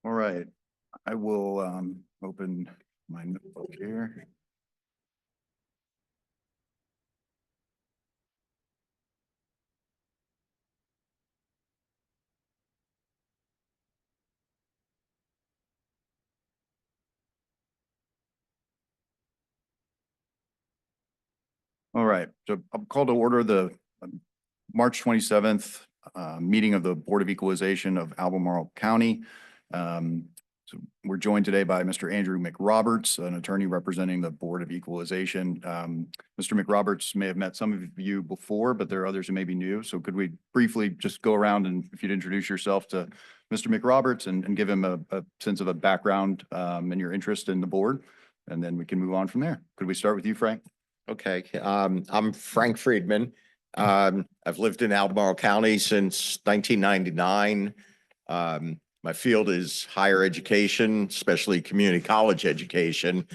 All right, I will open my notebook here. All right, so I'll call to order the March 27th meeting of the Board of Equalization of Albemarle County. So we're joined today by Mr. Andrew McRoberts, an attorney representing the Board of Equalization. Mr. McRoberts may have met some of you before, but there are others who may be new. So could we briefly just go around and if you'd introduce yourself to Mr. McRoberts and give him a sense of a background and your interest in the board, and then we can move on from there. Could we start with you, Frank? Okay, I'm Frank Friedman. I've lived in Albemarle County since 1999. My field is higher education, especially community college education.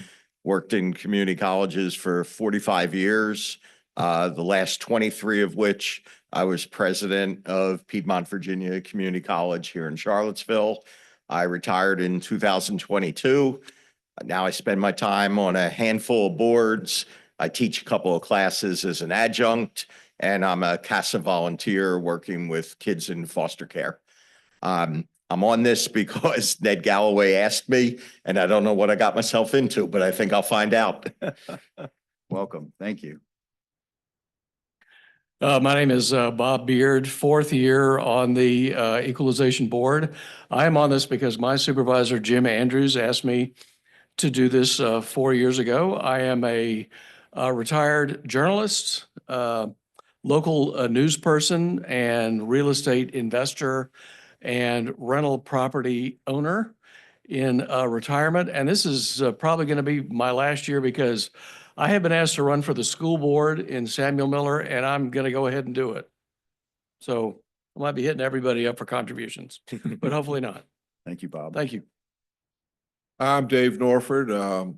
Worked in community colleges for 45 years, the last 23 of which I was president of Piedmont, Virginia Community College here in Charlottesville. I retired in 2022. Now I spend my time on a handful of boards. I teach a couple of classes as an adjunct, and I'm a CASA volunteer working with kids in foster care. I'm on this because Ned Galloway asked me, and I don't know what I got myself into, but I think I'll find out. Welcome. Thank you. My name is Bob Beard, fourth year on the Equalization Board. I am on this because my supervisor, Jim Andrews, asked me to do this 4 years ago. I am a retired journalist, local news person, and real estate investor and rental property owner in retirement. And this is probably going to be my last year because I have been asked to run for the school board in Samuel Miller, and I'm going to go ahead and do it. So I might be hitting everybody up for contributions, but hopefully not. Thank you, Bob. Thank you. I'm Dave Norford,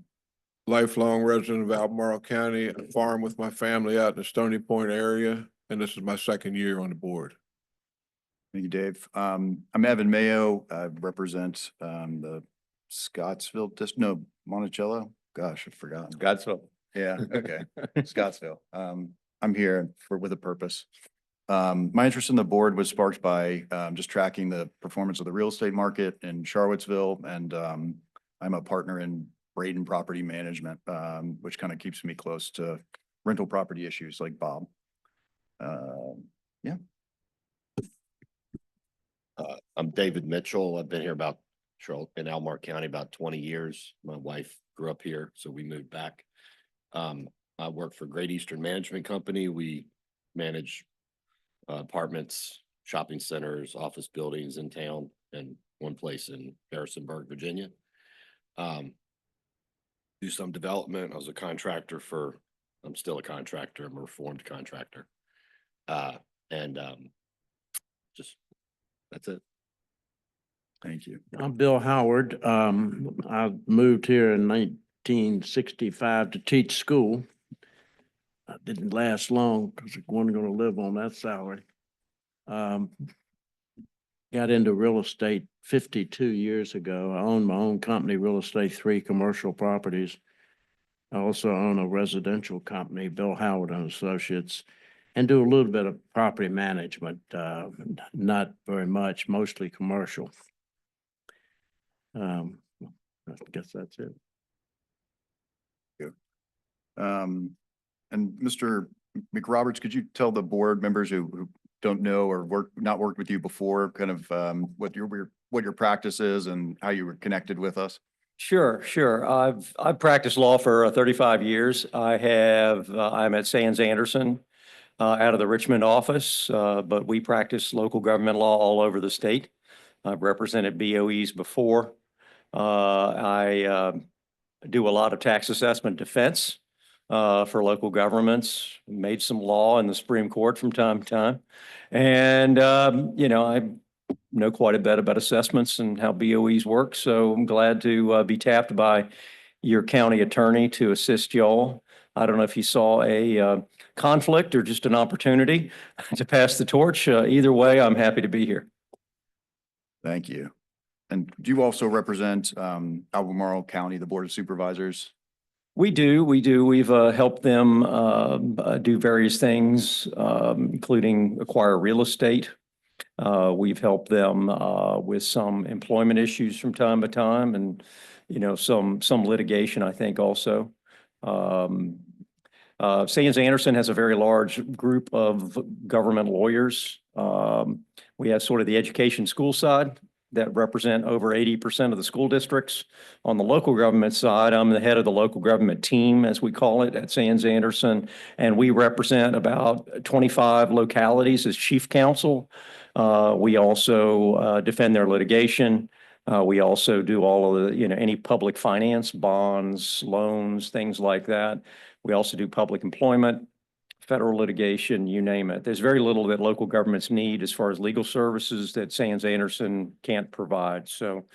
lifelong resident of Albemarle County. I farm with my family out in the Stony Point area, and this is my second year on the board. Thank you, Dave. I'm Evan Mayo. I represent the Scottsville district. No, Monticello. Gosh, I've forgotten. Scottsville. Yeah. Okay. Scottsville. I'm here with a purpose. My interest in the board was sparked by just tracking the performance of the real estate market in Charlottesville, and I'm a partner in Braden Property Management, which kind of keeps me close to rental property issues like Bob. Yeah. I'm David Mitchell. I've been here in Albemarle County about 20 years. My wife grew up here, so we moved back. I work for Great Eastern Management Company. We manage apartments, shopping centers, office buildings in town, and one place in Harrisonburg, Virginia. Do some development. I was a contractor I'm still a contractor. I'm a reformed contractor. That's it. Thank you. I'm Bill Howard. I moved here in 1965 to teach school. I didn't last long because I wasn't going to live on that salary. Got into real estate 52 years ago. I own my own company, Real Estate 3 Commercial Properties. I also own a residential company, Bill Howard and Associates, and do a little bit of property management, not very much, mostly commercial. I guess that's it. And Mr. McRoberts, could you tell the board members who don't know or not worked with you before, kind of what your practice is and how you were connected with us? Sure. I've practiced law for 35 years. I'm at Sands Anderson out of the Richmond office, but we practice local government law all over the state. I've represented BOEs before. I do a lot of tax assessment defense for local governments, made some law in the Supreme Court from time to time. And, I know quite a bit about assessments and how BOEs work. So I'm glad to be tapped by your county attorney to assist y'all. I don't know if you saw a conflict or just an opportunity to pass the torch. Either way, I'm happy to be here. Thank you. And do you also represent Albemarle County, the Board of Supervisors? We do. We've helped them do various things, including acquire real estate. We've helped them with some employment issues from time to time and, some litigation, I think, also. Sands Anderson has a very large group of government lawyers. We have sort of the education school side that represent over 80% of the school districts. On the local government side, I'm the head of the local government team, as we call it, at Sands Anderson, and we represent about 25 localities as chief counsel. We also defend their litigation. We also do all of the, any public finance, bonds, loans, things like that. We also do public employment, federal litigation, you name it. There's very little that local governments need as far as legal services that Sands Anderson can't provide. So,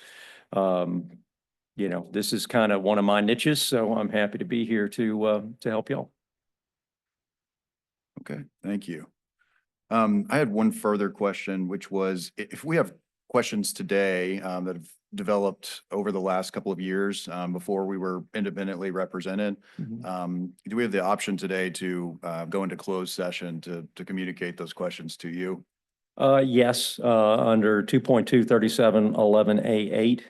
this is kind of one of my niches, so I'm happy to be here to help y'all. Okay, thank you. I had one further question, which was if we have questions today that have developed over the last couple of years before we were independently represented, do we have the option today to go into closed session to communicate those questions to you? Yes, under 2.23711A8,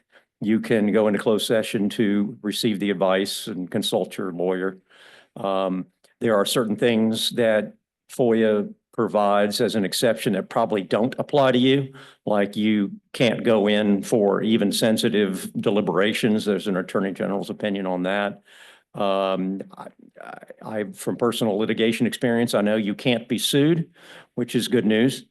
you can go into closed session to receive the advice and consult your lawyer. There are certain things that FOIA provides as an exception that probably don't apply to you, like you can't go in for even sensitive deliberations. There's an attorney general's opinion on that. From personal litigation experience, I know you can't be sued, which is good news.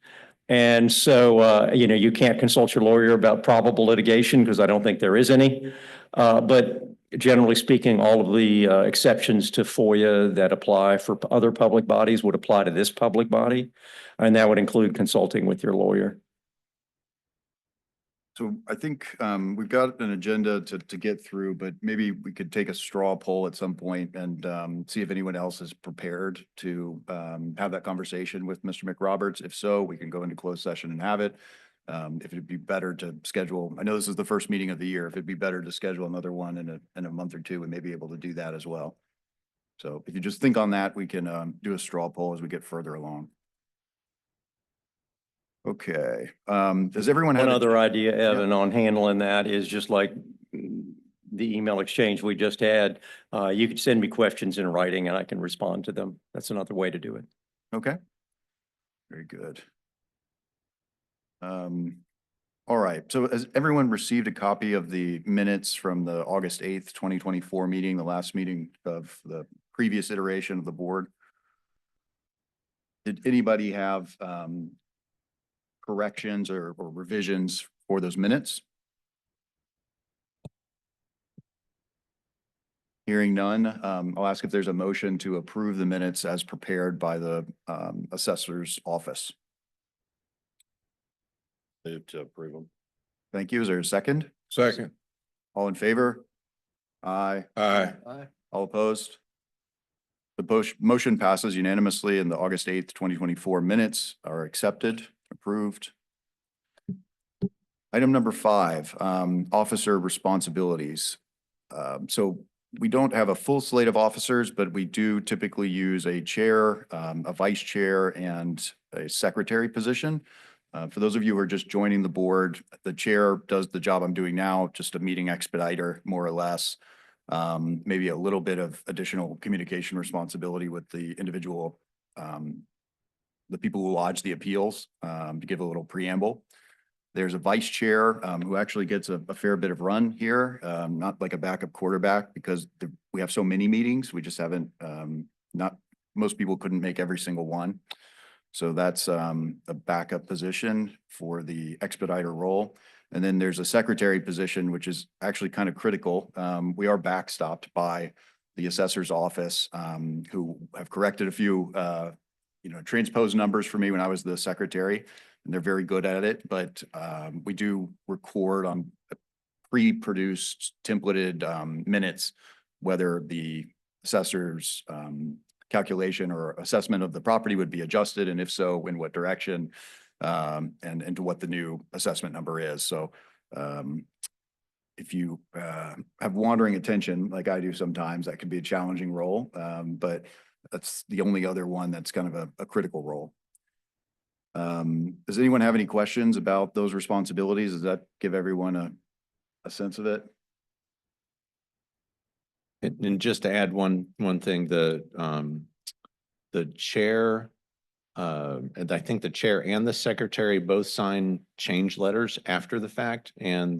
And so, you can't consult your lawyer about probable litigation because I don't think there is any. But generally speaking, all of the exceptions to FOIA that apply for other public bodies would apply to this public body. And that would include consulting with your lawyer. So I think we've got an agenda to get through, but maybe we could take a straw poll at some point and see if anyone else is prepared to have that conversation with Mr. McRoberts. If so, we can go into closed session and have it. If it'd be better to schedule, I know this is the first meeting of the year. If it'd be better to schedule another one in a month or two, we may be able to do that as well. So if you just think on that, we can do a straw poll as we get further along. Okay. Does everyone have One other idea, Evan, on handling that is just like the email exchange we just had. You could send me questions in writing and I can respond to them. That's another way to do it. Okay. Very good. All right. So has everyone received a copy of the minutes from the August 8th, 2024 meeting, the last meeting of the previous iteration of the board? Did anybody have corrections or revisions for those minutes? Hearing none, I'll ask if there's a motion to approve the minutes as prepared by the assessor's office. Move to approve them. Thank you. Is there a second? Second. All in favor? Aye. Aye. All opposed? The motion passes unanimously and the August 8th, 2024 minutes are accepted, approved. Item number 5, officer responsibilities. So we don't have a full slate of officers, but we do typically use a chair, a vice chair, and a secretary position. For those of you who are just joining the board, the chair does the job I'm doing now, just a meeting expediter, more or less. Maybe a little bit of additional communication responsibility with the individual, the people who lodge the appeals, to give a little preamble. There's a vice chair who actually gets a fair bit of run here, not like a backup quarterback because we have so many meetings. We just haven't, most people couldn't make every single one. So that's a backup position for the expediter role. And then there's a secretary position, which is actually kind of critical. We are backstopped by the assessor's office, who have corrected a few, transposed numbers for me when I was the secretary, and they're very good at it. But we do record on pre-produced templated minutes, whether the assessor's calculation or assessment of the property would be adjusted, and if so, in what direction, and to what the new assessment number is. So If you have wandering attention, like I do sometimes, that can be a challenging role. But that's the only other one that's kind of a critical role. Does anyone have any questions about those responsibilities? Does that give everyone a sense of it? And just to add one thing, the chair, and I think the chair and the secretary both sign change letters after the fact, and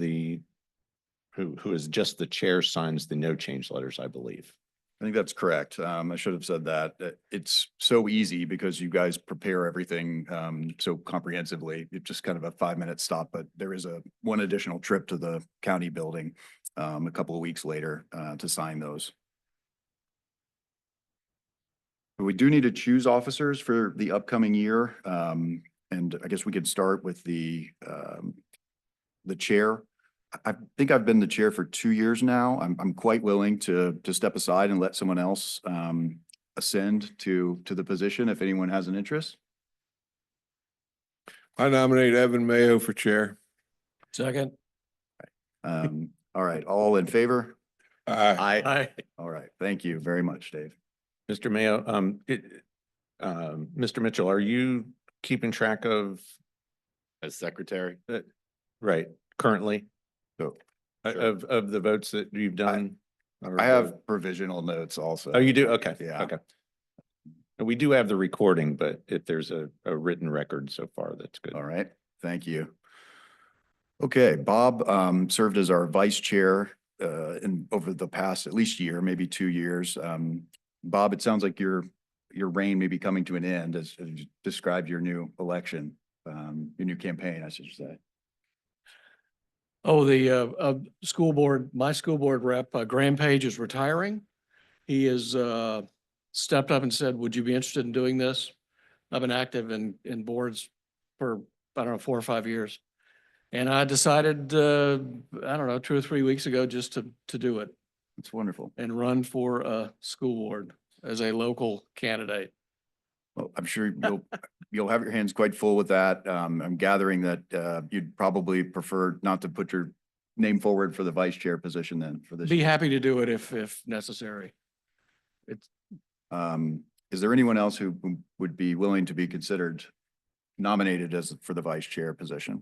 who is just the chair signs the no change letters, I believe. I think that's correct. I should have said that. It's so easy because you guys prepare everything so comprehensively. It's just kind of a 5-minute stop, but there is one additional trip to the county building a couple of weeks later to sign those. We do need to choose officers for the upcoming year. And I guess we could start with the chair. I think I've been the chair for 2 years now. I'm quite willing to step aside and let someone else ascend to the position if anyone has an interest. I nominate Evan Mayo for chair. Second. All right, all in favor? Aye. Aye. All right, thank you very much, Dave. Mr. Mayo, Mr. Mitchell, are you keeping track of, As secretary, right, currently, So of the votes that you've done? or I the- have provisional notes also. Oh, you do? Okay. Yeah. Okay. And we do have the recording, but if there's a written record so far, that's good. All right, thank you. Okay, Bob served as our vice chair over the past at least year, maybe 2 years. Bob, it sounds like your reign may be coming to an end as you described your new election, your new campaign, I should say. Oh, the school board, my school board rep, Graham Page is retiring. He has stepped up and said, would you be interested in doing this? I've been active in boards for, I don't know, 4 or 5 years. And I decided, I don't know, 2 or 3 weeks ago, just to do it That's wonderful. and run for a school board as a local candidate. Well, I'm sure you'll have your hands quite full with that. I'm gathering that you'd probably prefer not to put your name forward for the vice chair position then for this. Be year. happy to do it if necessary. Is there anyone else who would be willing to be considered nominated for the vice chair position?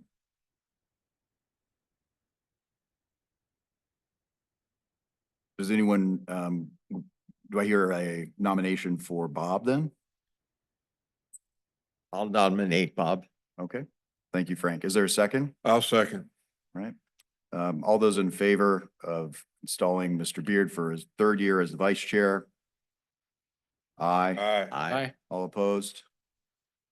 Does anyone, do I hear a nomination for Bob then? I'll nominate Bob. Okay, thank you, Frank. Is there a second? I'll second. All right. All those in favor of installing Mr. Beard for his 3rd year as the vice chair? Aye. Aye. Aye. All opposed?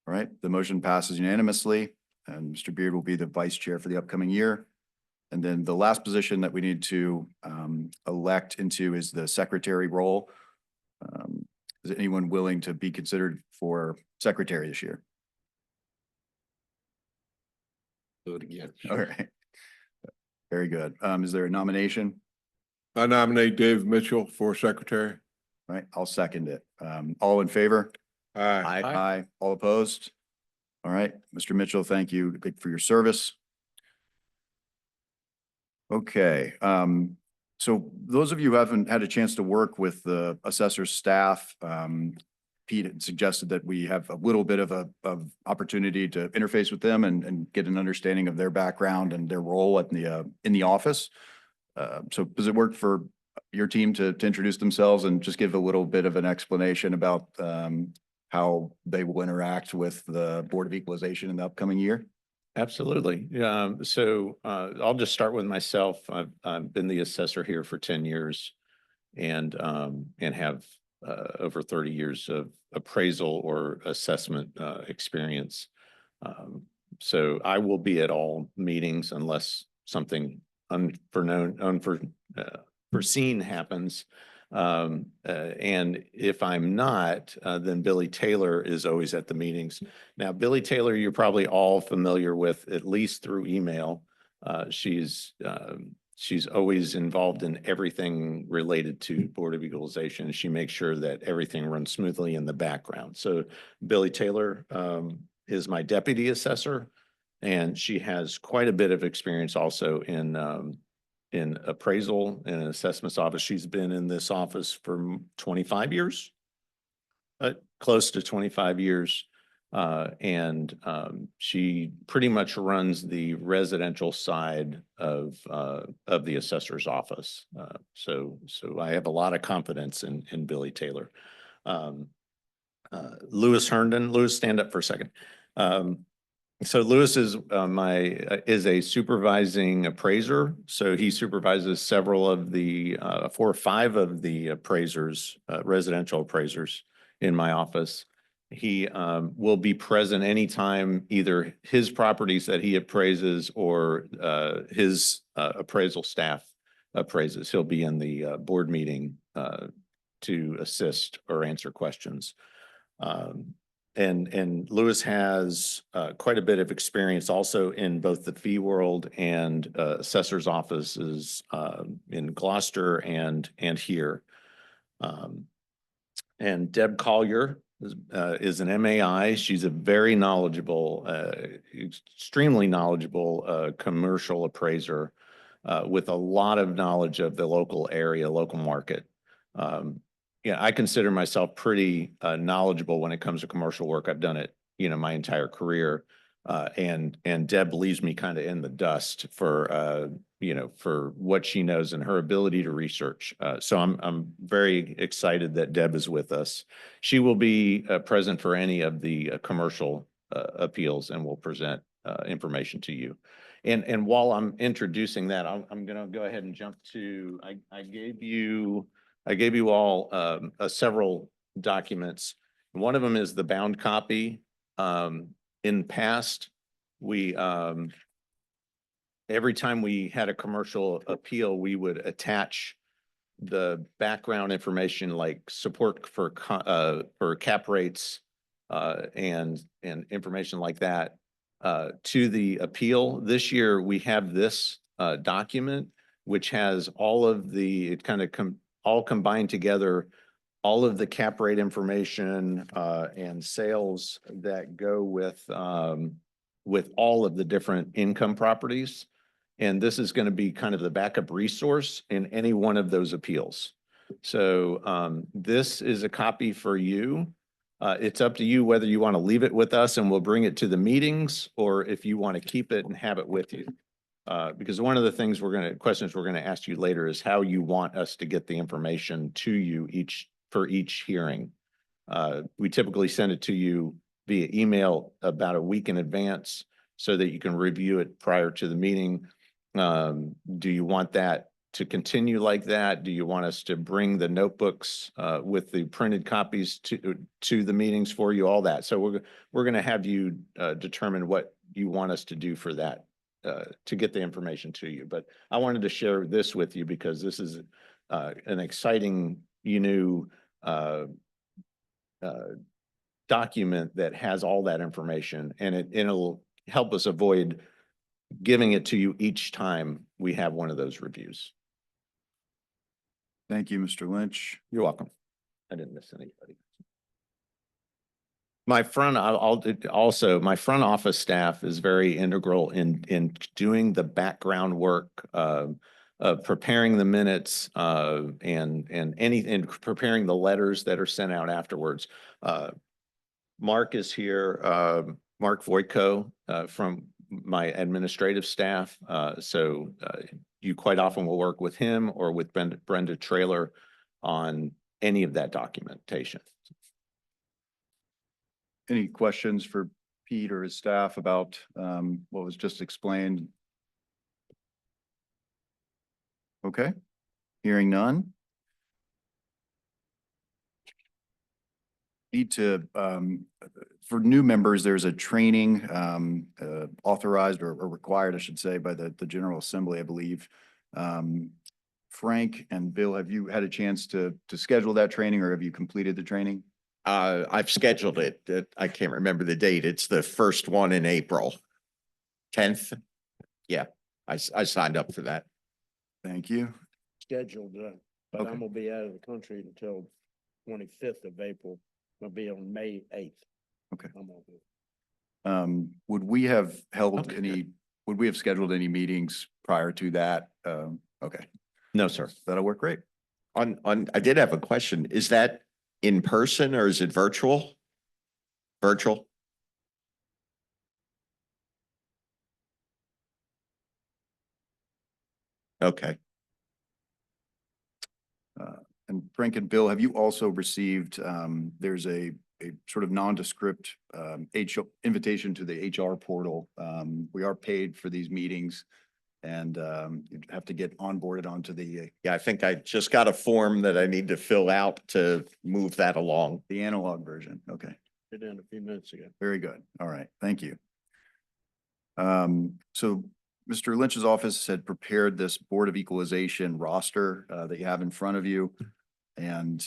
All right, the motion passes unanimously, and Mr. Beard will be the vice chair for the upcoming year. And then the last position that we need to elect into is the secretary role. Is anyone willing to be considered for secretary this year? do it again. All right. Very good. Is there a nomination? I nominate Dave Mitchell for secretary. All right, I'll second it. All in favor? Aye. Aye. All opposed? All right, Mr. Mitchell, thank you for your service. Okay, so those of you who haven't had a chance to work with the assessor's staff, Pete had suggested that we have a little bit of opportunity to interface with them and get an understanding of their background and their role in the office. So does it work for your team to introduce themselves and just give a little bit of an explanation about how they will interact with the Board of Equalization in the upcoming year? Absolutely. So I'll just start with myself. I've been the assessor here for 10 years and have over 30 years of appraisal or assessment experience. So I will be at all meetings unless something unforeseen happens. And if I'm not, then Billy Taylor is always at the meetings. Now, Billy Taylor, you're probably all familiar with, at least through email. She's always involved in everything related to Board of Equalization. She makes sure that everything runs smoothly in the background. So Billy Taylor is my deputy assessor. And she has quite a bit of experience also in appraisal and assessments office. She's been in this office for 25 years, close to 25 years. She pretty much runs the residential side of the assessor's office. So I have a lot of confidence in Billy Taylor. Lewis Herndon. Lewis, stand up for a second. So Lewis is is a supervising appraiser. So he supervises several of the 4 or 5 of the appraisers, residential appraisers in my office. He will be present anytime either his properties that he appraises or his appraisal staff appraises. He'll be in the board meeting to assist or answer questions. And Lewis has quite a bit of experience also in both the fee world and assessor's offices in Gloucester and here. And Deb Collier is an MAI. She's a very knowledgeable, extremely knowledgeable commercial appraiser with a lot of knowledge of the local area, local market. Yeah, I consider myself pretty knowledgeable when it comes to commercial work. I've done it, my entire career. And Deb leaves me kind of in the dust for, for what she knows and her ability to research. So I'm very excited that Deb is with us. She will be present for any of the commercial appeals and will present information to you. And while I'm introducing that, I'm going to go ahead and jump to, I gave you all several documents. One of them is the bound copy. In past, we every time we had a commercial appeal, we would attach the background information like support for cap rates and information like that to the appeal. This year, we have this document, which has all of the, it kind of all combined together, all of the cap rate information and sales that go with all of the different income properties. And this is going to be kind of the backup resource in any one of those appeals. So this is a copy for you. It's up to you whether you want to leave it with us and we'll bring it to the meetings, or if you want to keep it and have it with you. Because one of the things questions we're going to ask you later is how you want us to get the information to you for each hearing. We typically send it to you via email about a week in advance so that you can review it prior to the meeting. Do you want that to continue like that? Do you want us to bring the notebooks with the printed copies to the meetings for you? All that. So we're going to have you determine what you want us to do for that to get the information to you. But I wanted to share this with you because this is an exciting, document that has all that information, and it'll help us avoid giving it to you each time we have one of those reviews. Thank you, Mr. Lynch. You're welcome. I didn't miss anybody. My front office staff is very integral in doing the background work of preparing the minutes and preparing the letters that are sent out afterwards. Mark is here, Mark Voitko from my administrative staff. So you quite often will work with him or with Brenda Traylor on any of that documentation. Any questions for Pete or his staff about what was just explained? Okay, hearing none. Need to, for new members, there's a training authorized or required, I should say, by the General Assembly, I believe. Frank and Bill, have you had a chance to schedule that training, or have you completed the training? I've scheduled it. I can't remember the date. It's the first one in April. 10th. Yeah, I signed up for that. Thank you. Scheduled, but Okay. I'm gonna be out of the country until 25th of April. I'll be on May 8th. Okay. Would we have held Okay, any, would we have scheduled any meetings prior to that? Okay, No, sir. that'll work great. I did have a question. Is that in person or is it virtual? Virtual? Okay. And Frank and Bill, have you also received, there's a sort of nondescript invitation to the HR portal. We are paid for these meetings and you'd have to get onboarded onto Yeah, I think I just got a form that I need to fill out to move that along. the analog version. Okay. Did it a few minutes ago. Very good. All right. Thank you. So Mr. Lynch's office had prepared this Board of Equalization roster that you have in front of you. And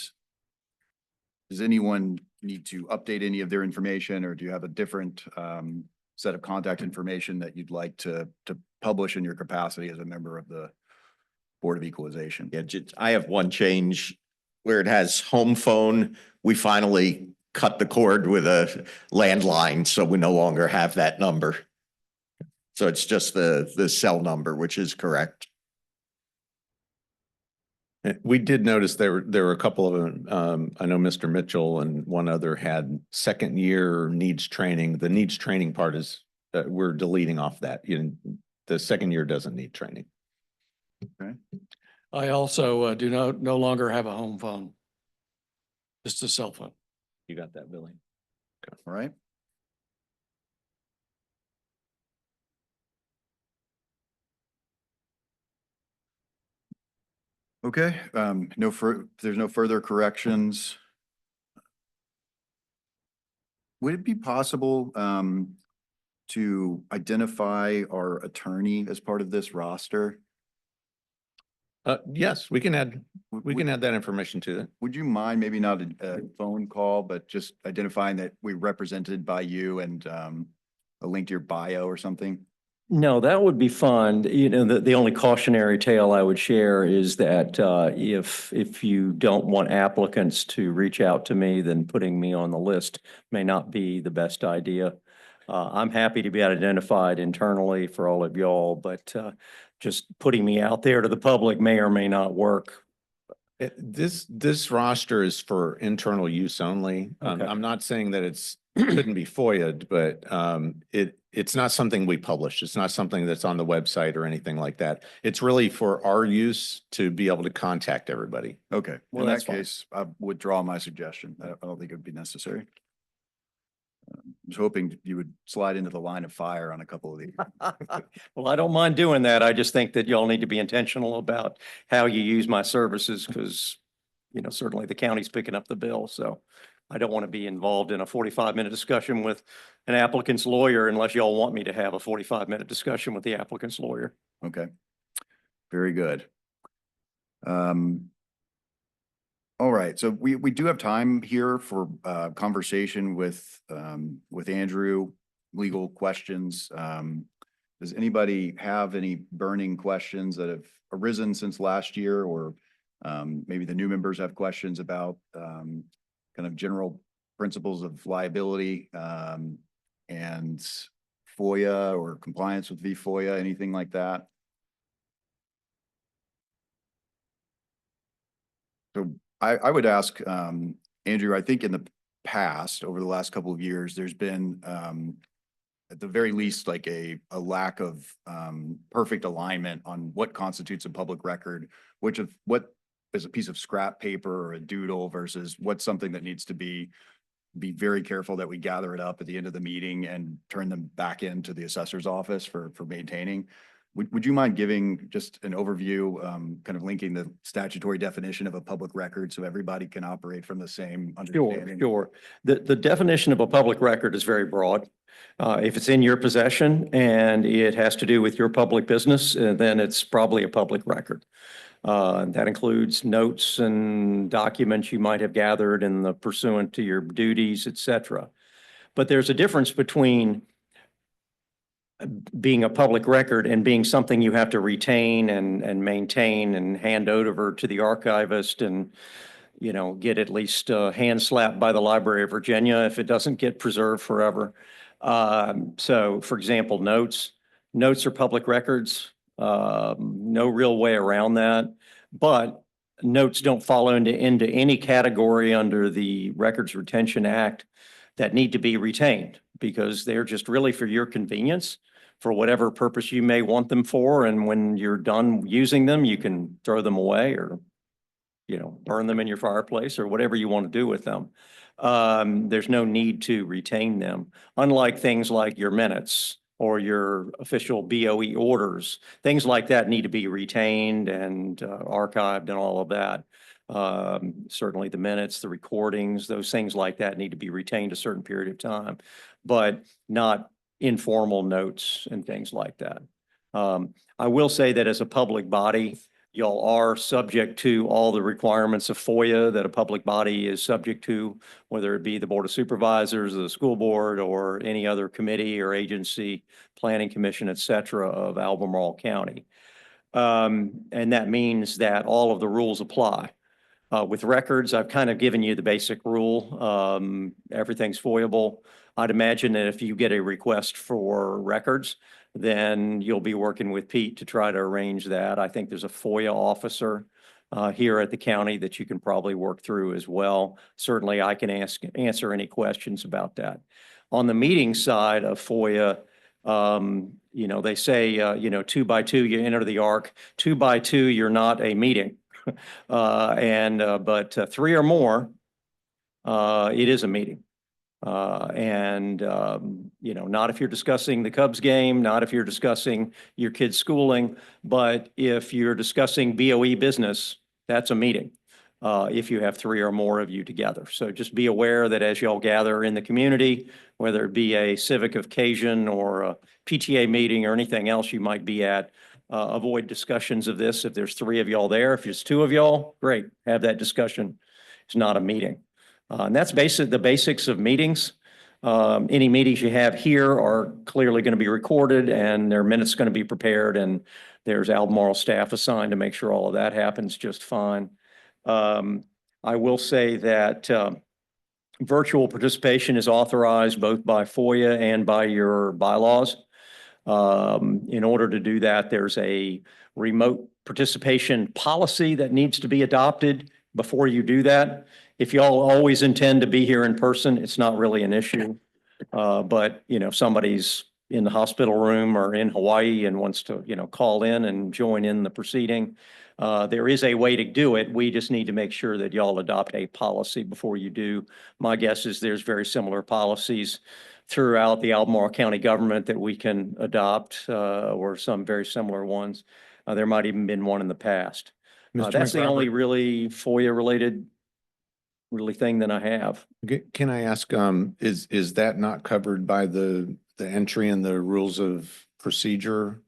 does anyone need to update any of their information, or do you have a different set of contact information that you'd like to publish in your capacity as a member of the Board of Equalization? Yeah, I have one change where it has home phone. We finally cut the cord with a landline, so we no longer have that number. So it's just the cell number, which is correct. We did notice there were a couple of them. I know Mr. Mitchell and one other had second year needs training. The needs training part is, we're deleting off that. The second year doesn't need training. I also do no longer have a home phone. Just a cell phone. You got that, Billy? All right. Okay, there's no further corrections. Would it be possible to identify our attorney as part of this roster? Yes, we can add Would- that information to it. Would you mind, maybe not a phone call, but just identifying that we're represented by you and a link to your bio or something? No, that would be fun. The only cautionary tale I would share is that if you don't want applicants to reach out to me, then putting me on the list may not be the best idea. I'm happy to be identified internally for all of y'all, but just putting me out there to the public may or may not work. This roster is for internal use only. Okay. I'm not saying that it's couldn't be FOIA'd, but it's not something we publish. It's not something that's on the website or anything like that. It's really for our use to be able to contact everybody. Okay, Well, in that that's fine. case, I withdraw my suggestion. I don't think it would be necessary. I was hoping you would slide into the line of fire on a couple of these. Well, I don't mind doing that. I just think that y'all need to be intentional about how you use my services because, certainly the county's picking up the bill. So I don't want to be involved in a 45-minute discussion with an applicant's lawyer unless y'all want me to have a 45-minute discussion with the applicant's lawyer. Okay, very good. All right, so we do have time here for conversation with Andrew, legal questions. Does anybody have any burning questions that have arisen since last year, or maybe the new members have questions about kind of general principles of liability and FOIA or compliance with VFOIA, anything like that? So I would ask, Andrew, I think in the past, over the last couple of years, there's been at the very least, like a lack of perfect alignment on what constitutes a public record, what is a piece of scrap paper or a doodle versus what's something that needs to be very careful that we gather it up at the end of the meeting and turn them back into the assessor's office for maintaining. Would you mind giving just an overview, kind of linking the statutory definition of a public record so everybody can operate from the same understanding? Sure. The definition of a public record is very broad. If it's in your possession and it has to do with your public business, then it's probably a public record. That includes notes and documents you might have gathered in the pursuant to your duties, et cetera. But there's a difference between being a public record and being something you have to retain and maintain and hand over to the archivist and, get at least hand slapped by the Library of Virginia if it doesn't get preserved forever. So for example, notes are public records. No real way around that. But notes don't fall into any category under the Records Retention Act that need to be retained because they're just really for your convenience, for whatever purpose you may want them for. And when you're done using them, you can throw them away or, burn them in your fireplace or whatever you want to do with them. There's no need to retain them, unlike things like your minutes or your official BOE orders. Things like that need to be retained and archived and all of that. Certainly the minutes, the recordings, those things like that need to be retained a certain period of time, but not informal notes and things like that. I will say that as a public body, y'all are subject to all the requirements of FOIA that a public body is subject to, whether it be the Board of Supervisors, the school board, or any other committee or agency, planning commission, et cetera, of Albemarle County. And that means that all of the rules apply. With records, I've kind of given you the basic rule. Everything's FOIAble. I'd imagine that if you get a request for records, then you'll be working with Pete to try to arrange that. I think there's a FOIA officer here at the county that you can probably work through as well. Certainly, I can answer any questions about that. On the meeting side of FOIA, they say, 2 by 2, you enter the ark. 2 by 2, you're not a meeting. But 3 or more, it is a meeting. Not if you're discussing the Cubs game, not if you're discussing your kid's schooling, but if you're discussing BOE business, that's a meeting. If you have 3 or more of you together. So just be aware that as y'all gather in the community, whether it be a civic occasion or a PTA meeting or anything else you might be at, avoid discussions of this. If there's 3 of y'all there, if it's 2 of y'all, great, have that discussion. It's not a meeting. And that's the basics of meetings. Any meetings you have here are clearly going to be recorded and their minutes going to be prepared, and there's Albemarle staff assigned to make sure all of that happens just fine. I will say that virtual participation is authorized both by FOIA and by your bylaws. In order to do that, there's a remote participation policy that needs to be adopted before you do that. If y'all always intend to be here in person, it's not really an issue. But if somebody's in the hospital room or in Hawaii and wants to, call in and join in the proceeding, there is a way to do it. We just need to make sure that y'all adopt a policy before you do. My guess is there's very similar policies throughout the Albemarle County government that we can adopt, or some very similar ones. There might even been one in the past. Mr. That's the McRobert. only really FOIA related thing that I have. Can I ask, is that not covered by the entry in the rules of procedure?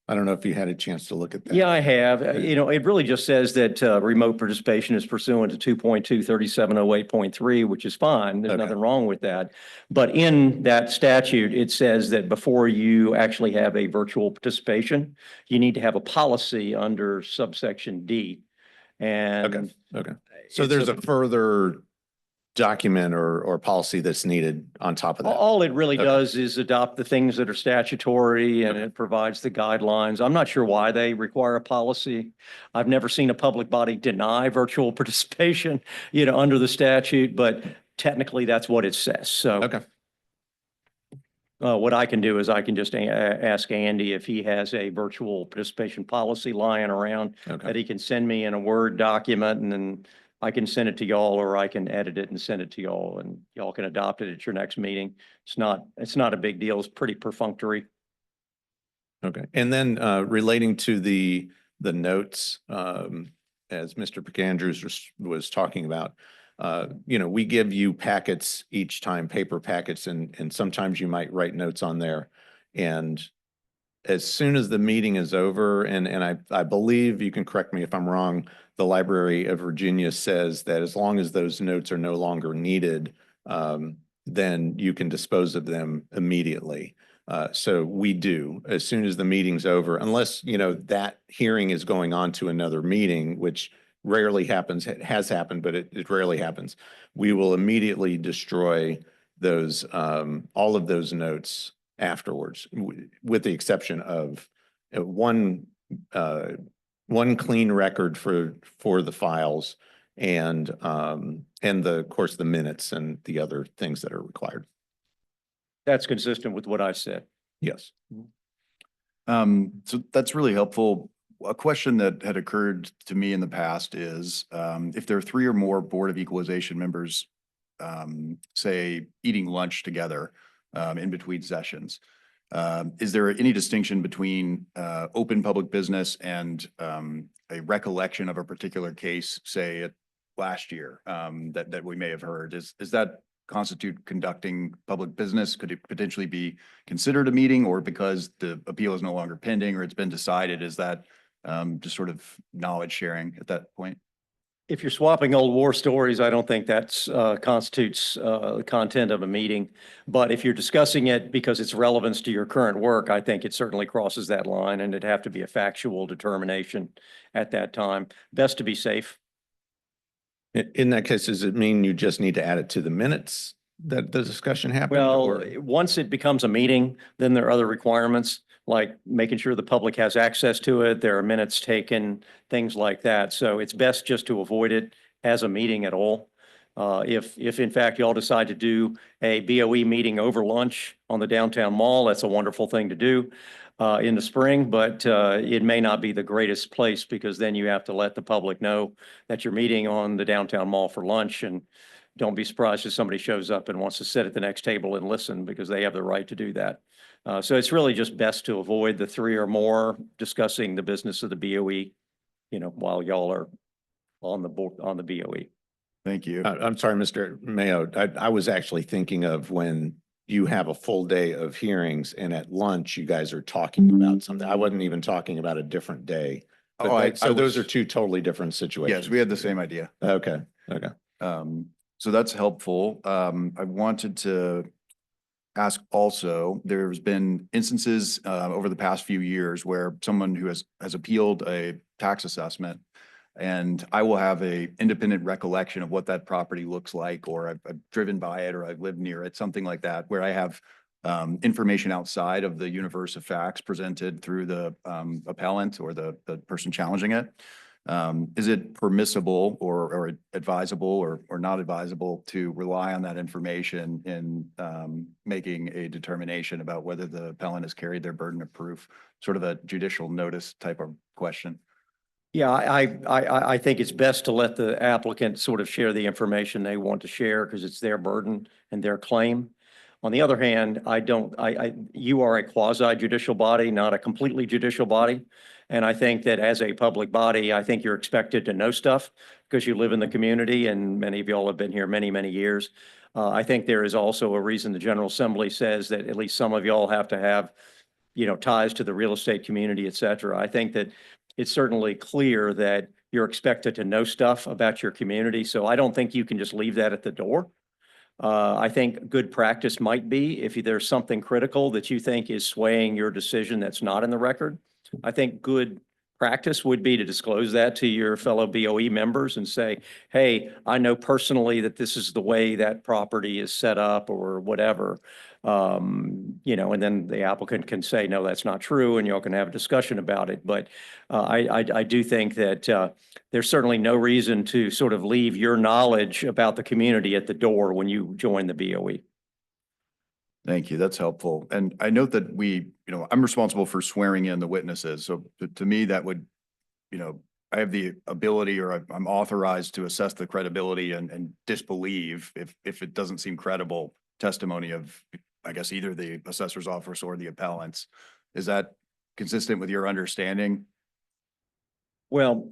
I don't know if you had a chance to look at that. Yeah, I have. It really just says that remote participation is pursuant to 2.23708.3, which is fine. There's Okay. nothing wrong with that. But in that statute, it says that before you actually have a virtual participation, you need to have a policy under subsection D. And Okay. So it's there's a further document or policy that's needed on top of that. all it really Okay. does is adopt the things that are statutory, and it provides the guidelines. I'm not sure why they require a policy. I've never seen a public body deny virtual participation, under the statute, but technically that's what it says. So Okay. what I can do is I can just ask Andy if he has a virtual participation policy lying around Okay. that he can send me in a Word document, and then I can send it to y'all, or I can edit it and send it to y'all, and y'all can adopt it at your next meeting. It's not a big deal. It's pretty perfunctory. Okay. And then relating to the notes, as Mr. McAndrews was talking about, we give you packets each time, paper packets, and sometimes you might write notes on there. And as soon as the meeting is over, and I believe, you can correct me if I'm wrong, the Library of Virginia says that as long as those notes are no longer needed, then you can dispose of them immediately. So we do, as soon as the meeting's over, unless, that hearing is going on to another meeting, which rarely happens. It has happened, but it rarely happens. We will immediately destroy those, all of those notes afterwards, with the exception of one clean record for the files and of course, the minutes and the other things that are required. That's consistent with what I said. Yes. So that's really helpful. A question that had occurred to me in the past is, if there are 3 or more Board of Equalization members, say, eating lunch together, in between sessions, is there any distinction between, open public business and, a recollection of a particular case, say, last year, that we may have heard? Is that constitute conducting public business? Could it potentially be considered a meeting, or because the appeal is no longer pending or it's been decided, is that just sort of knowledge sharing at that point? If you're swapping old war stories, I don't think that's constitutes the content of a meeting. But if you're discussing it because it's relevance to your current work, I think it certainly crosses that line, and it'd have to be a factual determination at that time. Best to be safe. In that case, does it mean you just need to add it to the minutes that the discussion happened? Well, or- once it becomes a meeting, then there are other requirements, like making sure the public has access to it. There are minutes taken, things like that. So it's best just to avoid it as a meeting at all. If in fact y'all decide to do a BOE meeting over lunch on the downtown mall, that's a wonderful thing to do in the spring, but it may not be the greatest place, because then you have to let the public know that you're meeting on the downtown mall for lunch, and don't be surprised if somebody shows up and wants to sit at the next table and listen, because they have the right to do that. So it's really just best to avoid the 3 or more discussing the business of the BOE, while y'all are on the board, on the BOE. Thank you. I'm sorry, Mr. Mayo. I was actually thinking of when you have a full day of hearings and at lunch, you guys are talking about something. I wasn't even talking about a different day. But Oh, so those are was- 2 totally different situations. Yes, we had the same idea. Okay. So that's helpful. I wanted to ask also, there's been instances over the past few years where someone who has appealed a tax assessment, and I will have a independent recollection of what that property looks like, or I've driven by it, or I've lived near it, something like that, where I have information outside of the universe of facts presented through the appellant or the person challenging it. Is it permissible or advisable or not advisable to rely on that information in making a determination about whether the appellant has carried their burden of proof? Sort of a judicial notice type of question. Yeah, I think it's best to let the applicant sort of share the information they want to share, because it's their burden and their claim. On the other hand, you are a quasi judicial body, not a completely judicial body. And I think that as a public body, I think you're expected to know stuff because you live in the community, and many of y'all have been here many, many years. I think there is also a reason the General Assembly says that at least some of y'all have to have, ties to the real estate community, et cetera. I think that it's certainly clear that you're expected to know stuff about your community. So I don't think you can just leave that at the door. I think good practice might be, if there's something critical that you think is swaying your decision that's not in the record, I think good practice would be to disclose that to your fellow BOE members and say, hey, I know personally that this is the way that property is set up or whatever. And then the applicant can say, no, that's not true, and y'all can have a discussion about it. But I do think that there's certainly no reason to sort of leave your knowledge about the community at the door when you join the BOE. Thank you. That's helpful. And I note that I'm responsible for swearing in the witnesses. So to me, that would, I have the ability, or I'm authorized to assess the credibility and disbelieve if it doesn't seem credible testimony of, I guess, either the assessor's office or the appellants. Is that consistent with your understanding? Well,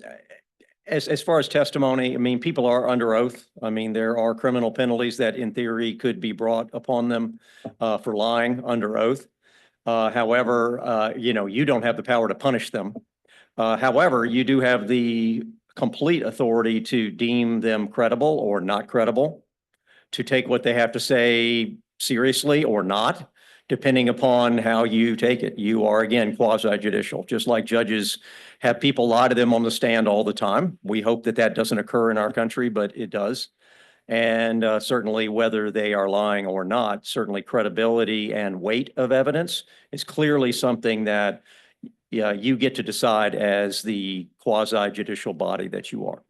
as far as testimony, I mean, people are under oath. I mean, there are criminal penalties that in theory could be brought upon them for lying under oath. However, you don't have the power to punish them. However, you do have the complete authority to deem them credible or not credible, to take what they have to say seriously or not, depending upon how you take it. You are, again, quasi-judicial, just like judges have people lie to them on the stand all the time. We hope that that doesn't occur in our country, but it does. And certainly whether they are lying or not, certainly credibility and weight of evidence is clearly something that you get to decide as the quasi judicial body that you are.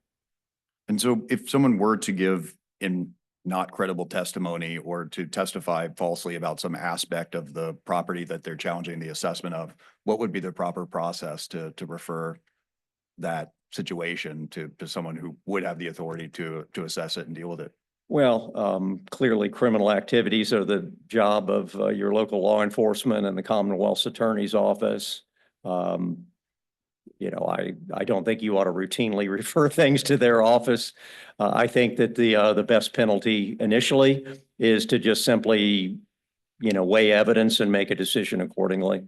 And so if someone were to give in not credible testimony or to testify falsely about some aspect of the property that they're challenging the assessment of, what would be the proper process to refer that situation to someone who would have the authority to assess it and deal with it? Well, clearly criminal activities are the job of your local law enforcement and the Commonwealth's Attorney's Office. I don't think you ought to routinely refer things to their office. I think that the best penalty initially is to just simply, weigh evidence and make a decision accordingly.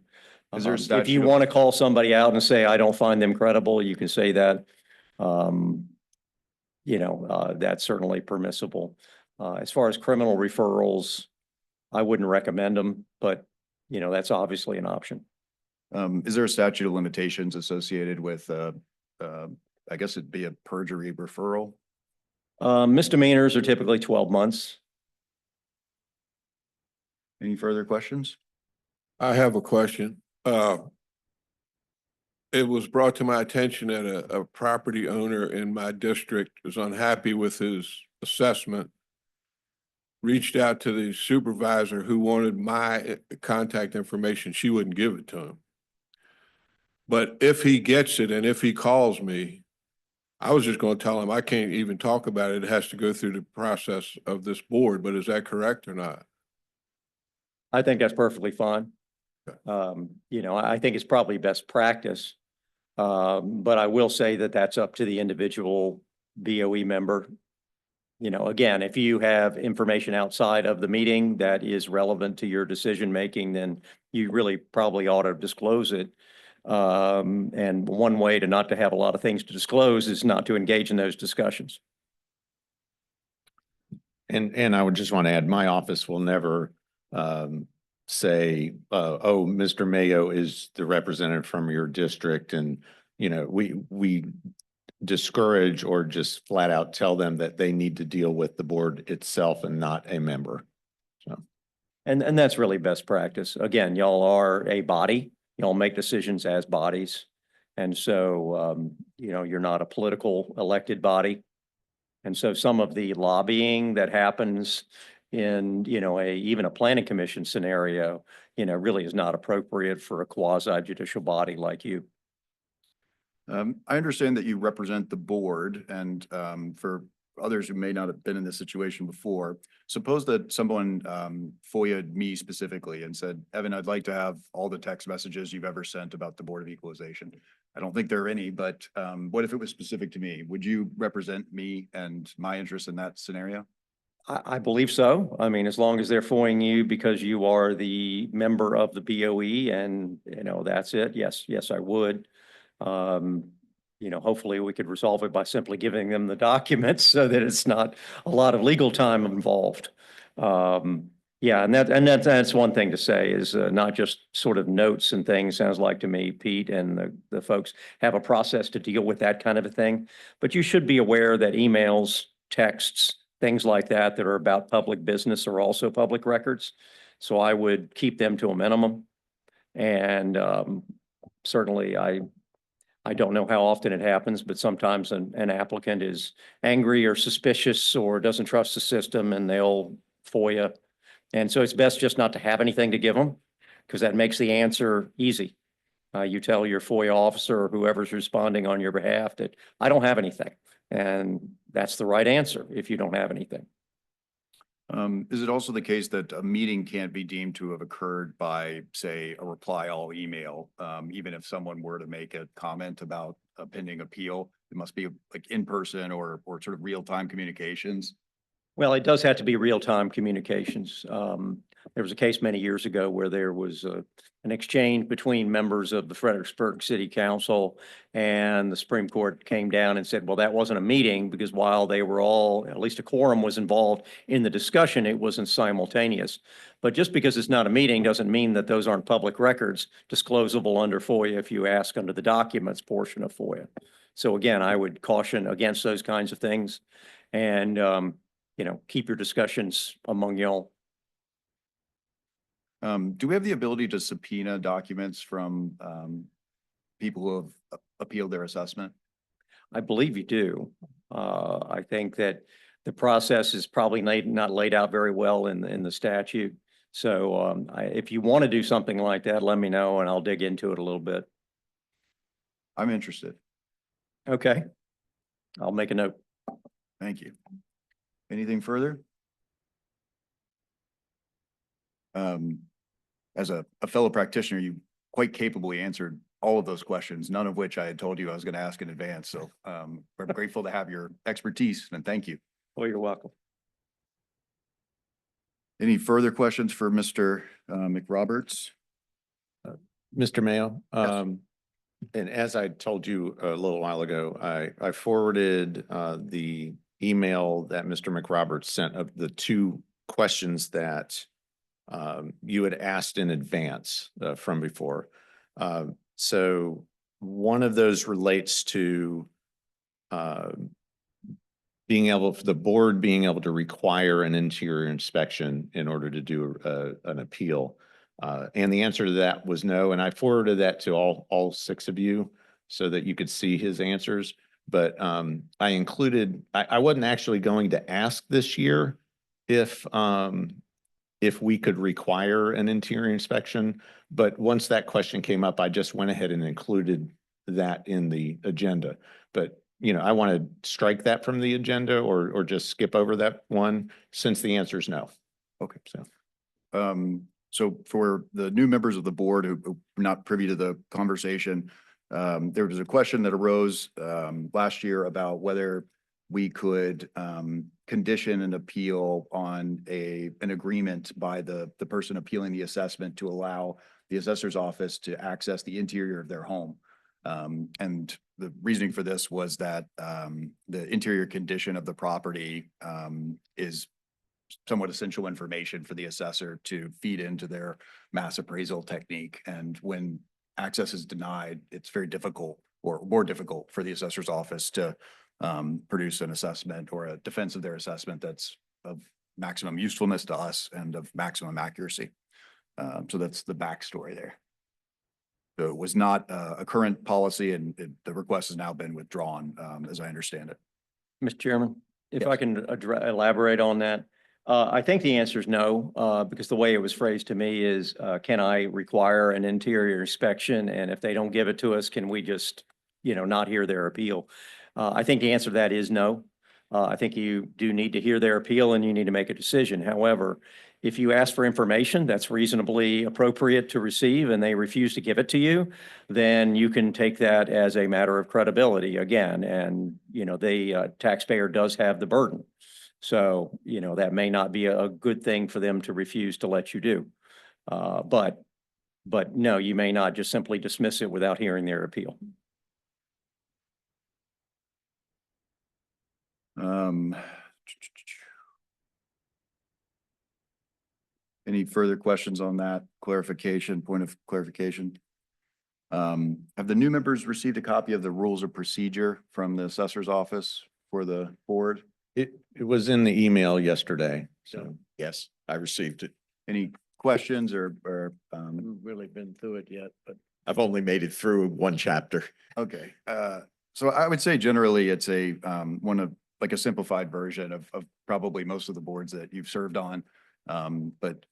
Is there a If you statute of- want to call somebody out and say, I don't find them credible, you can say that. That's certainly permissible. As far as criminal referrals, I wouldn't recommend them, but, that's obviously an option. Is there a statute of limitations associated with, I guess it'd be a perjury referral? Misdemeanors are typically 12 months. Any further questions? I have a question. It was brought to my attention that a property owner in my district was unhappy with his assessment, reached out to the supervisor who wanted my contact information. She wouldn't give it to him. But if he gets it and if he calls me, I was just going to tell him I can't even talk about it. It has to go through the process of this board. But is that correct or not? I think that's perfectly fine. Okay. I think it's probably best practice. But I will say that that's up to the individual BOE member. Again, if you have information outside of the meeting that is relevant to your decision making, then you really probably ought to disclose it. And one way to not to have a lot of things to disclose is not to engage in those discussions. And I would just want to add, my office will never say, oh, Mr. Mayo is the representative from your district. And, we discourage or just flat out tell them that they need to deal with the board itself and not a member. So. And that's really best practice. Again, y'all are a body. Y'all make decisions as bodies. And so, you're not a political elected body. And so some of the lobbying that happens in, even a planning commission scenario, really is not appropriate for a quasi judicial body like you. I understand that you represent the board, and for others who may not have been in this situation before, suppose that someone FOIA'd me specifically and said, Evan, I'd like to have all the text messages you've ever sent about the Board of Equalization. I don't think there are any, but what if it was specific to me? Would you represent me and my interest in that scenario? I believe so. I mean, as long as they're FOIAing you because you are the member of the BOE and, that's it. Yes, I would. Hopefully we could resolve it by simply giving them the documents so that it's not a lot of legal time involved. Yeah, and that's one thing to say is not just sort of notes and things. Sounds like to me, Pete and the folks have a process to deal with that kind of a thing. But you should be aware that emails, texts, things like that are about public business are also public records. So I would keep them to a minimum. And certainly I don't know how often it happens, but sometimes an applicant is angry or suspicious or doesn't trust the system and they'll FOIA. And so it's best just not to have anything to give them because that makes the answer easy. You tell your FOIA officer or whoever's responding on your behalf that I don't have anything. And that's the right answer if you don't have anything. Is it also the case that a meeting can't be deemed to have occurred by, say, a reply all email? Even if someone were to make a comment about a pending appeal, it must be like in person or sort of real-time communications? Well, it does have to be real-time communications. There was a case many years ago where there was an exchange between members of the Fredericksburg City Council and the Supreme Court came down and said, well, that wasn't a meeting because while they were all, at least a quorum was involved in the discussion, it wasn't simultaneous. But just because it's not a meeting doesn't mean that those aren't public records disclosable under FOIA if you ask under the documents portion of FOIA. So again, I would caution against those kinds of things. And keep your discussions among y'all. Do we have the ability to subpoena documents from people who have appealed their assessment? I believe you do. I think that the process is probably not laid out very well in the statute. So if you want to do something like that, let me know and I'll dig into it a little bit. I'm interested. Okay. I'll make a note. Thank you. Anything further? As a fellow practitioner, you quite capably answered all of those questions, none of which I had told you I was going to ask in advance. So I'm grateful to have your expertise and thank you. Oh, you're welcome. Any further questions for Mr. McRoberts? Mr. Mayo, Yes. and as I told you a little while ago, I forwarded the email that Mr. McRoberts sent of the two questions that you had asked in advance from before. So one of those relates to the board being able to require an interior inspection in order to do an appeal. And the answer to that was no. And I forwarded that to all six of you so that you could see his answers. But I wasn't actually going to ask this year if we could require an interior inspection. But once that question came up, I just went ahead and included that in the agenda. But I want to strike that from the agenda or just skip over that one since the answer is no. Okay. So for the new members of the board who are not privy to the conversation, there was a question that arose last year about whether we could condition an appeal on an agreement by the person appealing the assessment to allow the assessor's office to access the interior of their home. And the reasoning for this was that the interior condition of the property is somewhat essential information for the assessor to feed into their mass appraisal technique. And when access is denied, it's very difficult or more difficult for the assessor's office to produce an assessment or a defense of their assessment that's of maximum usefulness to us and of maximum accuracy. So that's the backstory there. So it was not a current policy and the request has now been withdrawn, as I understand it. Mr. Chairman, if I Yes. can elaborate on that. I think the answer is no, because the way it was phrased to me is, can I require an interior inspection? And if they don't give it to us, can we just, not hear their appeal? I think the answer to that is no. I think you do need to hear their appeal and you need to make a decision. However, if you ask for information that's reasonably appropriate to receive and they refuse to give it to you, then you can take that as a matter of credibility again. And, the taxpayer does have the burden. So, that may not be a good thing for them to refuse to let you do. But no, you may not just simply dismiss it without hearing their appeal. Any further questions on that point of clarification? Have the new members received a copy of the rules of procedure from the assessor's office for the board? It was in the email yesterday. So Yes, I received it. Any questions or Haven't really been through it yet, but I've only made it through one chapter. okay. So I would say generally it's a like a simplified version of probably most of the boards that you've served on. But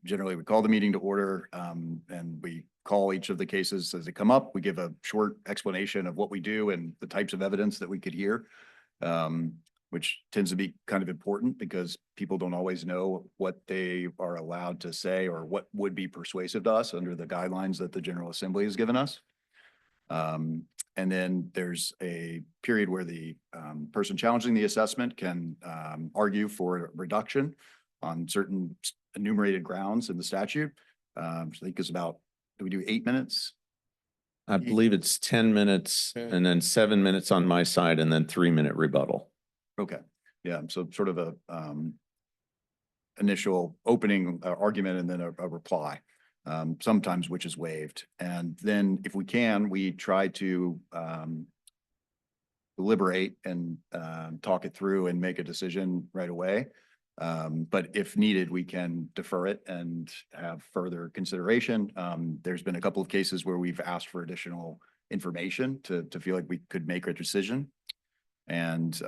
generally we call the meeting to order and we call each of the cases as they come up. We give a short explanation of what we do and the types of evidence that we could hear, which tends to be kind of important because people don't always know what they are allowed to say or what would be persuasive to us under the guidelines that the General Assembly has given us. And then there's a period where the person challenging the assessment can argue for a reduction on certain enumerated grounds in the statute. I think it's about, do we do 8 minutes? I believe it's 10 minutes and then 7 minutes on my side and then 3-minute rebuttal. Okay, yeah, so sort of a initial opening argument and then a reply, sometimes which is waived. And then if we can, we try to deliberate and talk it through and make a decision right away. But if needed, we can defer it and have further consideration. There's been a couple of cases where we've asked for additional information to feel like we could make a decision. And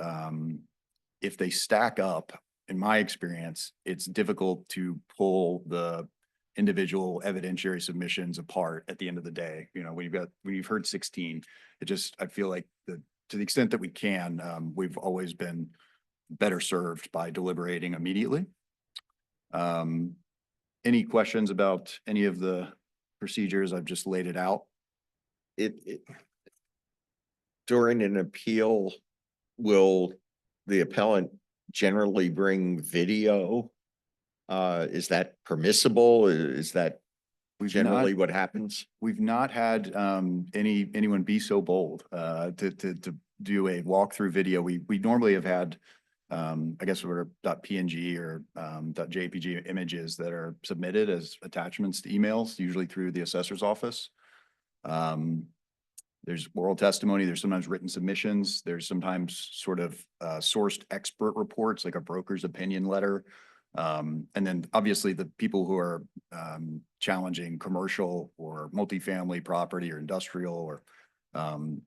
if they stack up, in my experience, it's difficult to pull the individual evidentiary submissions apart at the end of the day. You know, when you've heard 16, I feel like to the extent that we can, we've always been better served by deliberating immediately. Any questions about any of the procedures? I've just laid it out. During an appeal, will the appellant generally bring video? Is that permissible? Is that generally what happens? We've not had anyone be so bold to do a walkthrough video. We normally have had I guess we're .png or .jpg images that are submitted as attachments to emails, usually through the assessor's office. There's oral testimony, there's sometimes written submissions, there's sometimes sort of sourced expert reports, like a broker's opinion letter. And then obviously the people who are challenging commercial or multifamily property or industrial or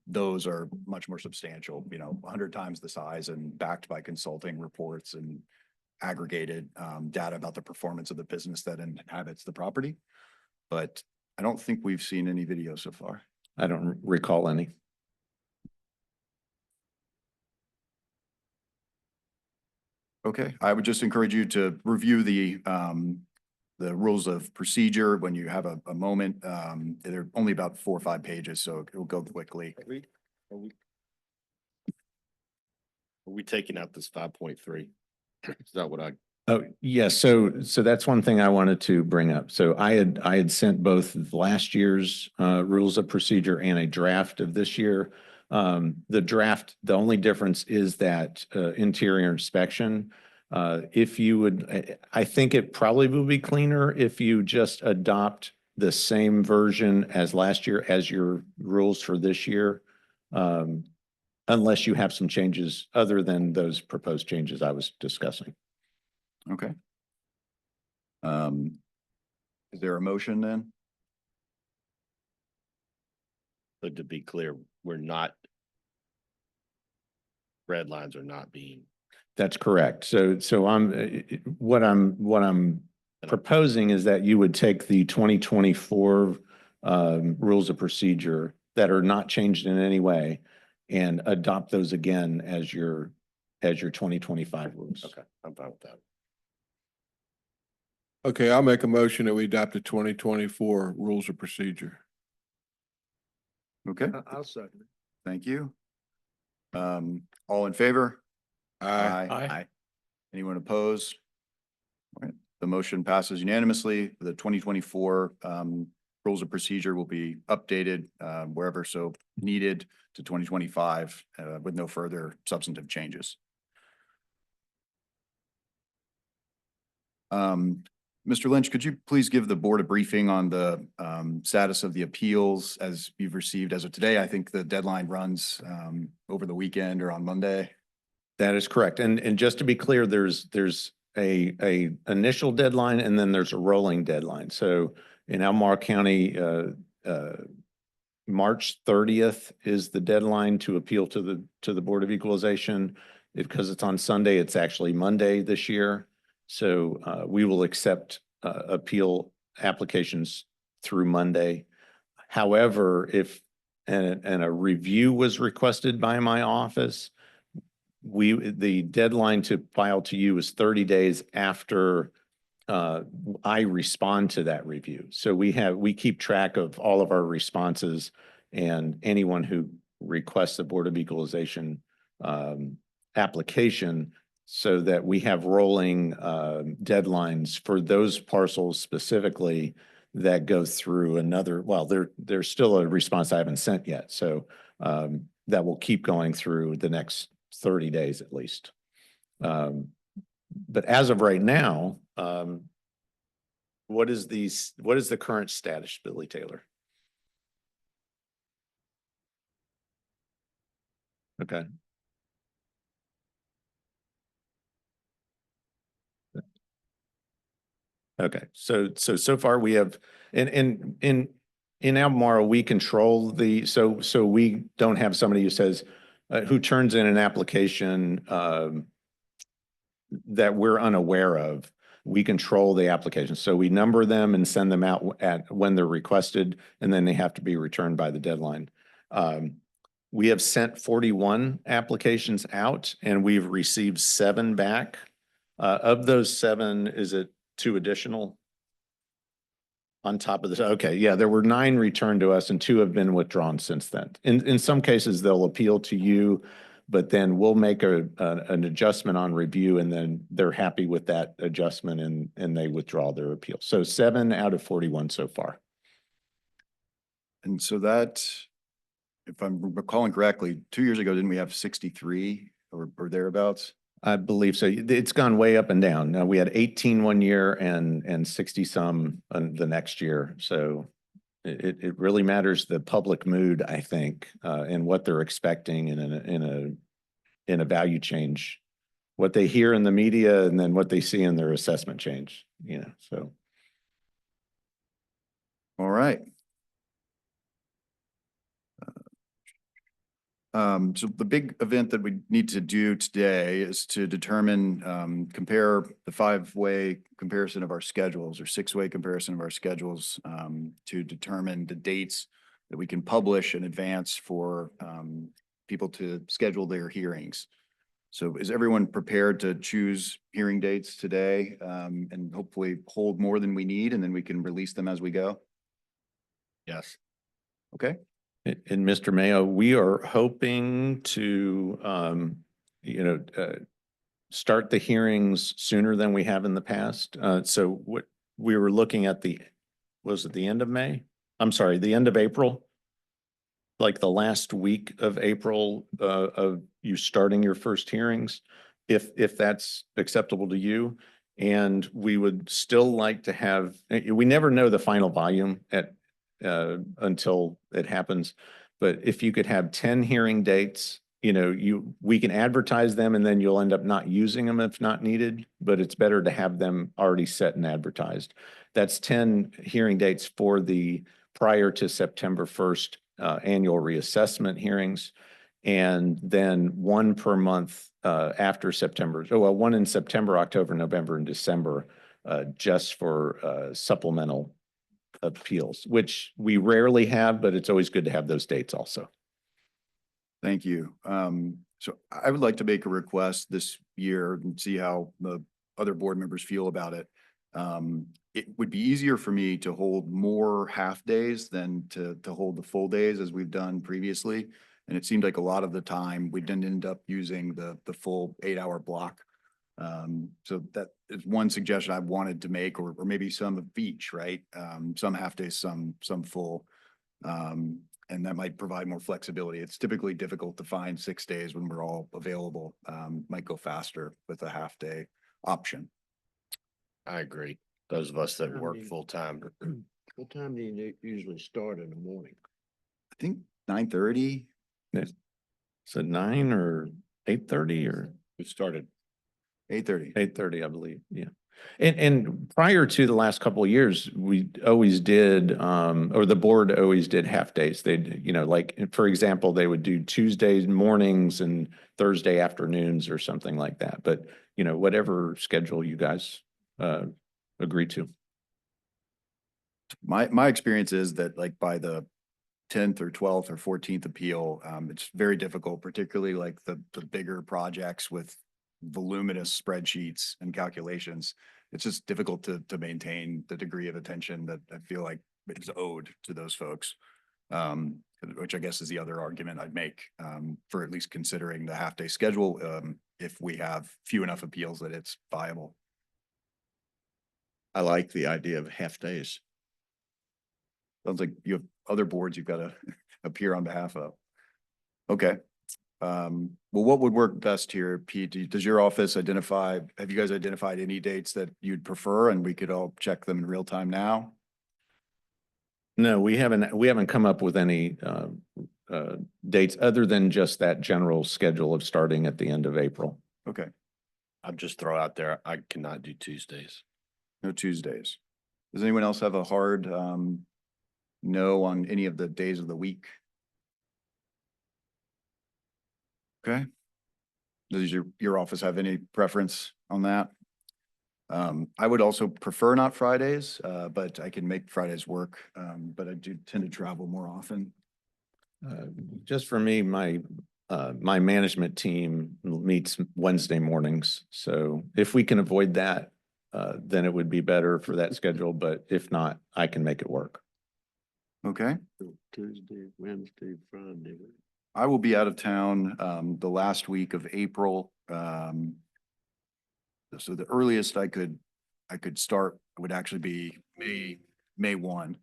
those are much more substantial, 100 times the size and backed by consulting reports and aggregated data about the performance of the business that inhabits the property. But I don't think we've seen any video so far. I don't recall any. Okay, I would just encourage you to review the rules of procedure when you have a moment. They're only about 4 or 5 pages, so it will go quickly. Are we taking out this 5.3? Is that what I? Oh, yes. So that's one thing I wanted to bring up. So I had sent both last year's rules of procedure and a draft of this year. The draft, the only difference is that interior inspection. If you would, I think it probably would be cleaner if you just adopt the same version as last year as your rules for this year. Unless you have some changes other than those proposed changes I was discussing. Okay. Is there a motion then? So to be clear, red lines are not being. That's correct. So what I'm proposing is that you would take the 2024 rules of procedure that are not changed in any way and adopt those again as your 2025 rules. Okay, I'm fine with that. Okay, I'll make a motion that we adopt the 2024 rules of procedure. Okay, I'll second it. thank you. All in favor? Aye. Aye. Anyone opposed? All right, the motion passes unanimously. The 2024 rules of procedure will be updated wherever so needed to 2025 with no further substantive changes. Mr. Lynch, could you please give the board a briefing on the status of the appeals as you've received as of today? I think the deadline runs over the weekend or on Monday. That is correct. And just to be clear, there's a initial deadline and then there's a rolling deadline. So in Albemarle County, March 30th is the deadline to appeal to the Board of Equalization. Because it's on Sunday, it's actually Monday this year. So we will accept appeal applications through Monday. However, if a review was requested by my office, the deadline to file to you is 30 days after I respond to that review. So we keep track of all of our responses and anyone who requests a Board of Equalization application so that we have rolling deadlines for those parcels specifically that go through another, well, there's still a response I haven't sent yet. So that will keep going through the next 30 days at least. But as of right now, what is the current status, Billy Taylor? Okay. Okay, so far we have, in Albemarle, we control so we don't have somebody who says, who turns in an application, that we're unaware of. We control the application. So we number them and send them out at when they're requested, and then they have to be returned by the deadline. We have sent 41 applications out and we've received 7 back. Of those 7, is it 2 additional? On top of this, okay, yeah, there were 9 returned to us and 2 have been withdrawn since then. In some cases, they'll appeal to you, but then we'll make an adjustment on review and then they're happy with that adjustment and they withdraw their appeal. So 7 out of 41 so far. And so that, if I'm recalling correctly, 2 years ago, didn't we have 63 or thereabouts? I believe so. It's gone way up and down. Now, we had 18 one year and 60 some the next year. So it really matters the public mood, I think, and what they're expecting in a value change, what they hear in the media and then what they see in their assessment change, so. All right. So the big event that we need to do today is to determine, compare the 5-way comparison of our schedules or 6-way comparison of our schedules, to determine the dates that we can publish in advance for, people to schedule their hearings. So is everyone prepared to choose hearing dates today, and hopefully hold more than we need, and then we can release them as we go? Yes. Okay. And Mr. Mayo, we are hoping to, start the hearings sooner than we have in the past. So what we were looking at was it the end of May? I'm sorry, the end of April? Like the last week of April, of you starting your first hearings, if that's acceptable to you. And we would still like to have, we never know the final volume until it happens. But if you could have 10 hearing dates, we can advertise them and then you'll end up not using them if not needed, but it's better to have them already set and advertised. That's 10 hearing dates for the prior to September 1st annual reassessment hearings. And then 1 per month after September. So, well, 1 in September, October, November, and December, just for supplemental appeals, which we rarely have, but it's always good to have those dates also. Thank you. So I would like to make a request this year and see how the other board members feel about it. It would be easier for me to hold more half days than to hold the full days as we've done previously. And it seemed like a lot of the time we didn't end up using the full 8-hour block. So that is one suggestion I wanted to make, or maybe some of each, right? Some half days, some full. And that might provide more flexibility. It's typically difficult to find 6 days when we're all available. Might go faster with a half day option. I agree. Those of us that I work mean- full time. What time do you usually start in the morning? I think 9:30. So 9 or 8:30 or We started 8:30. 8:30, I believe. Yeah. And prior to the last couple of years, we always did, or the board always did half days. They'd, like, for example, they would do Tuesday mornings and Thursday afternoons or something like that. But, whatever schedule you guys agree to. My experience is that like by the 10th or 12th or 14th appeal, it's very difficult, particularly like the bigger projects with voluminous spreadsheets and calculations. It's just difficult to maintain the degree of attention that I feel like is owed to those folks. Which I guess is the other argument I'd make, for at least considering the half-day schedule, if we have few enough appeals that it's viable. I like the idea of half days. Sounds like you have other boards you've got to appear on behalf of. Okay. Well, what would work best here, Pete? Does your office have you guys identified any dates that you'd prefer and we could all check them in real time now? No, we haven't come up with any dates other than just that general schedule of starting at the end of April. Okay, I'll just throw out there, I cannot do Tuesdays. no Tuesdays. Does anyone else have a hard no on any of the days of the week? Okay. Does your office have any preference on that? I would also prefer not Fridays, but I can make Fridays work. But I do tend to travel more often. Just for me, my management team meets Wednesday mornings. So if we can avoid that, then it would be better for that schedule. But if not, I can make it work. Okay. Tuesday, Wednesday, Friday. I will be out of town the last week of April. So the earliest I could start would actually be May 1.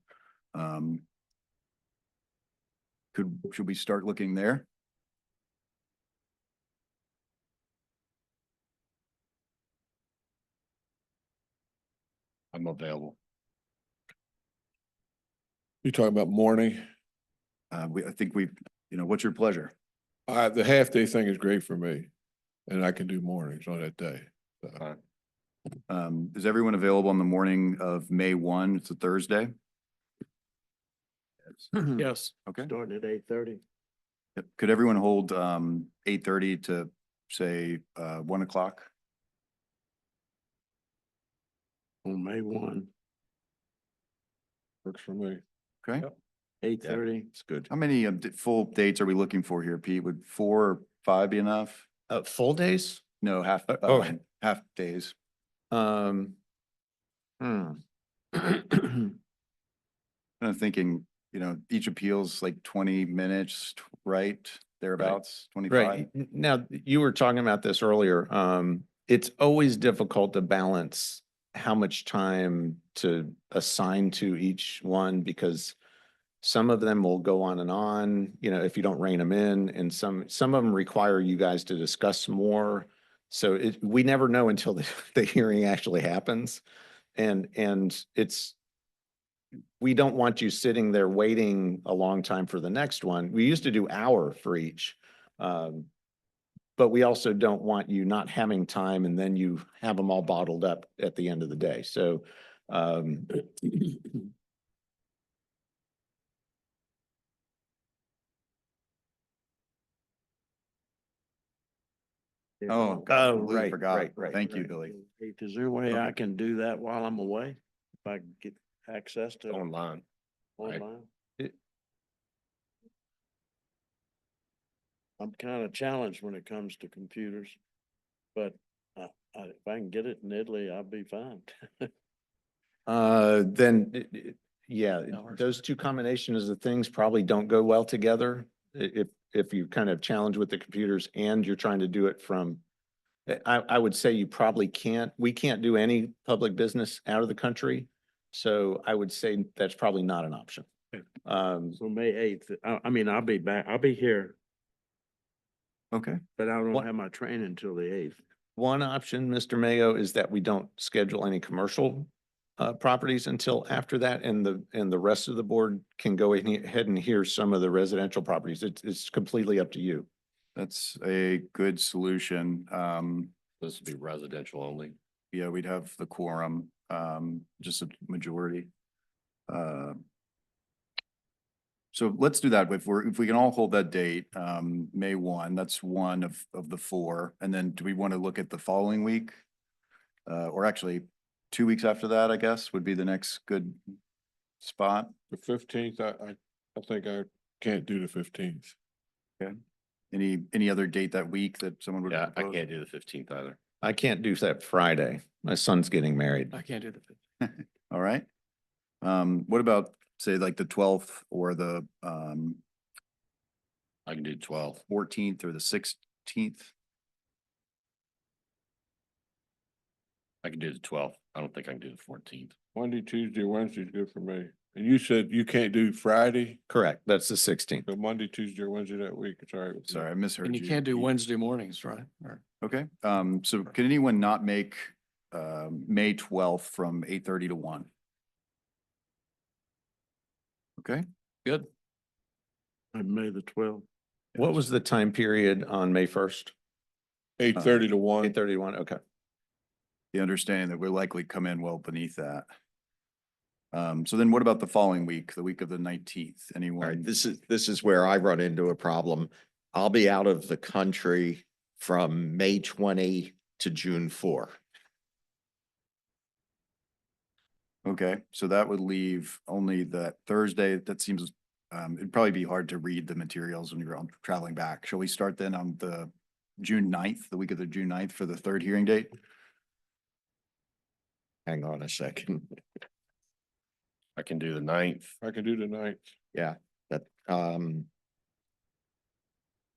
Should we start looking there? I'm available. You talking about morning? I think what's your pleasure? The half-day thing is great for me, and I can do mornings on that day. So, Fine. Is everyone available on the morning of May 1? It's a Thursday. Yes. Okay. Starting at 8:30. Yep. Could everyone hold 8:30 to say 1 o'clock? On May 1, works for me. Okay. 8:30. It's good. How many full dates are we looking for here, Pete? Would 4 or 5 be enough? Full days? No, half okay. half days. Hmm. Kind of thinking, each appeal's like 20 minutes, right? Thereabouts, 25. Right. Now, you were talking about this earlier. It's always difficult to balance how much time to assign to each one because some of them will go on and on, if you don't rein them in, and some of them require you guys to discuss more. So we never know until the hearing actually happens. And we don't want you sitting there waiting a long time for the next one. We used to do hour for each. But we also don't want you not having time and then you have them all bottled up at the end of the day. So, Oh, God, I completely right, forgot. right. Thank you, Billy. Is there a way I can do that while I'm away? If I can get access to it Online. right. online? It- I'm kind of challenged when it comes to computers, but if I can get it in Italy, I'll be fine. yeah, those two combinations of things probably don't go well together. If you kind of challenge with the computers and you're trying to do it from, I would say you probably we can't do any public business out of the country. So I would say that's probably not an option. So May 8th, I mean, I'll be back, I'll be here, Okay. but I don't What- have my training until the 8th. One option, Mr. Mayo, is that we don't schedule any commercial properties until after that, and the rest of the board can go ahead and hear some of the residential properties. It's completely up to you. That's a good solution. This would be residential only. Yeah, we'd have the quorum, just a majority. So let's do that. If we can all hold that date, May 1, that's one of the 4. And then do we want to look at the following week? Or actually 2 weeks after that, I guess, would be the next good spot. The 15th, I think I can't do the 15th. Any other date that week that someone would Yeah, I propose? can't do the 15th either. I can't do that Friday. My son's getting married. I can't do the. All right. What about, say, like the 12th or the I can do 12. 14th or the 16th? I can do the 12th. I don't think I can do the 14th. Monday, Tuesday, Wednesday is good for me. And you said you can't do Friday, Correct. That's the 16th. so Monday, Tuesday, or Wednesday that week, it's all right. with me. Sorry, I misheard And you. you can't do Pete. Wednesday mornings, right? Or- Okay, so can anyone not make May 12th from 8:30 to 1? Okay, Good. May the 12th. What was the time period on May 1st? 8:30 to 1. 8:31, okay. The understanding that we'll likely come in well beneath that. So then what about the following week, the week of the 19th? All right, Anyone? this is where I run into a problem. I'll be out of the country from May 20 to June 4. Okay, so that would leave only that Thursday. That seems, it'd probably be hard to read the materials when you're traveling back. Shall we start then on the June 9th, the week of the June 9th for the third hearing date? Hang on a second. I can do the 9th. I can do the 9th. Yeah, that,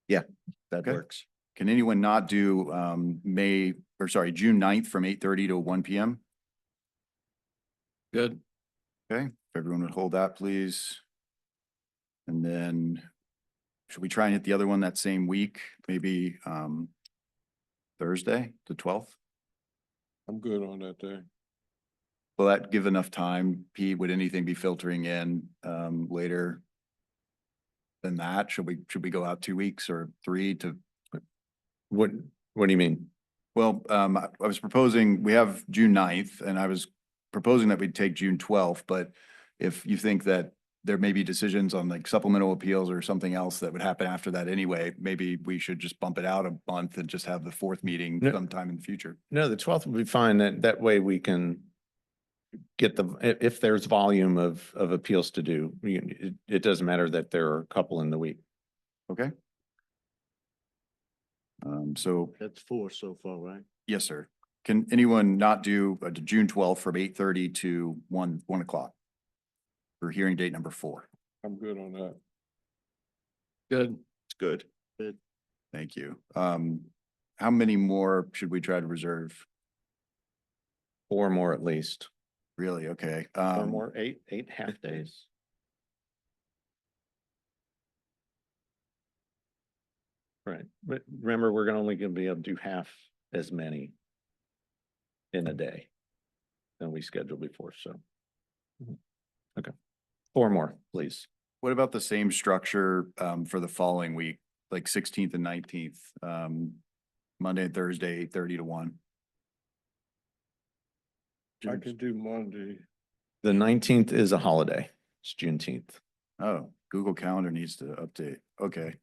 yeah, that Okay. works. Can anyone not do June 9th from 8:30 to 1 PM? Good. Okay, if everyone would hold that, please. And then should we try and hit the other one that same week, maybe Thursday, the 12th? I'm good on that day. Will that give enough time? Pete, would anything be filtering in later than that? Should we go out 2 weeks or 3 to? What do you mean? Well, I was proposing, we have June 9th and I was proposing that we'd take June 12th, but if you think that there may be decisions on like supplemental appeals or something else that would happen after that anyway, maybe we should just bump it out a month and just have the fourth meeting No. sometime in the future. No, the 12th will be fine. That way we can get if there's volume of appeals to do, it doesn't matter that there are a couple in the week. Okay? So, That's 4 so far, right? yes, sir. Can anyone not do June 12th from 8:30 to 1 o'clock for hearing date number 4? I'm good on that. Good. It's good. Thank you. How many more should we try to reserve? 4 more at least. Really? Okay. 4 more, 8 half days. Right, but remember, we're only gonna be able to do half as many in a day than we scheduled before, so. Okay, 4 more, please. What about the same structure for the following week, like 16th and 19th? Monday and Thursday, 8:30 to 1. I can do Monday. The 19th is a holiday. It's Juneteenth. Oh, Google Calendar needs to update. Okay.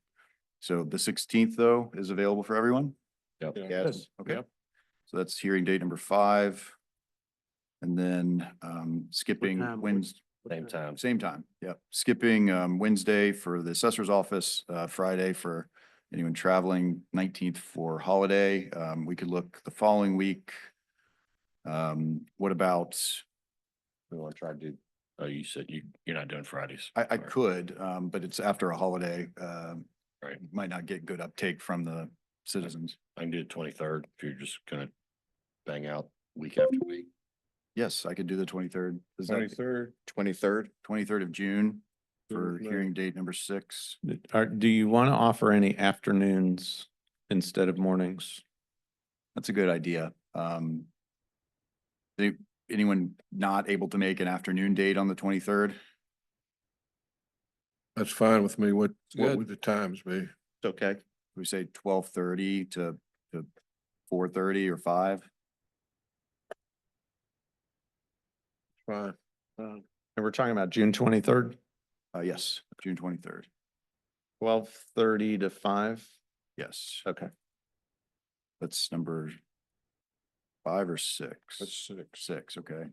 So the 16th though is available for everyone? Yep. Yeah. Yes. Okay. Yep. So that's hearing date number 5. And then skipping time? Wednesday. Same time. Same time, yep. Skipping Wednesday for the assessor's office, Friday for anyone traveling, 19th for holiday. We could look the following week. What about, We want to try to do, oh, you said you're not doing Fridays. I Sorry. could, but it's after a holiday. Right. Might not get good uptake from the citizens. I can do the 23rd if you're just gonna bang out week after week. Yes, I could do the 23rd. Is that 23rd. 23rd. 23rd of June Good for with me. hearing date number 6? Do you want to offer any afternoons instead of mornings? That's a good idea. Anyone not able to make an afternoon date on the 23rd? That's fine with me. What Good. would the times be? It's okay. We say 12:30 to 4:30 or 5? Fine. And we're talking about June 23rd, Yes, June 23rd. 12:30 to 5. Yes, Okay. that's number 5 or 6? That's 6. 6, okay.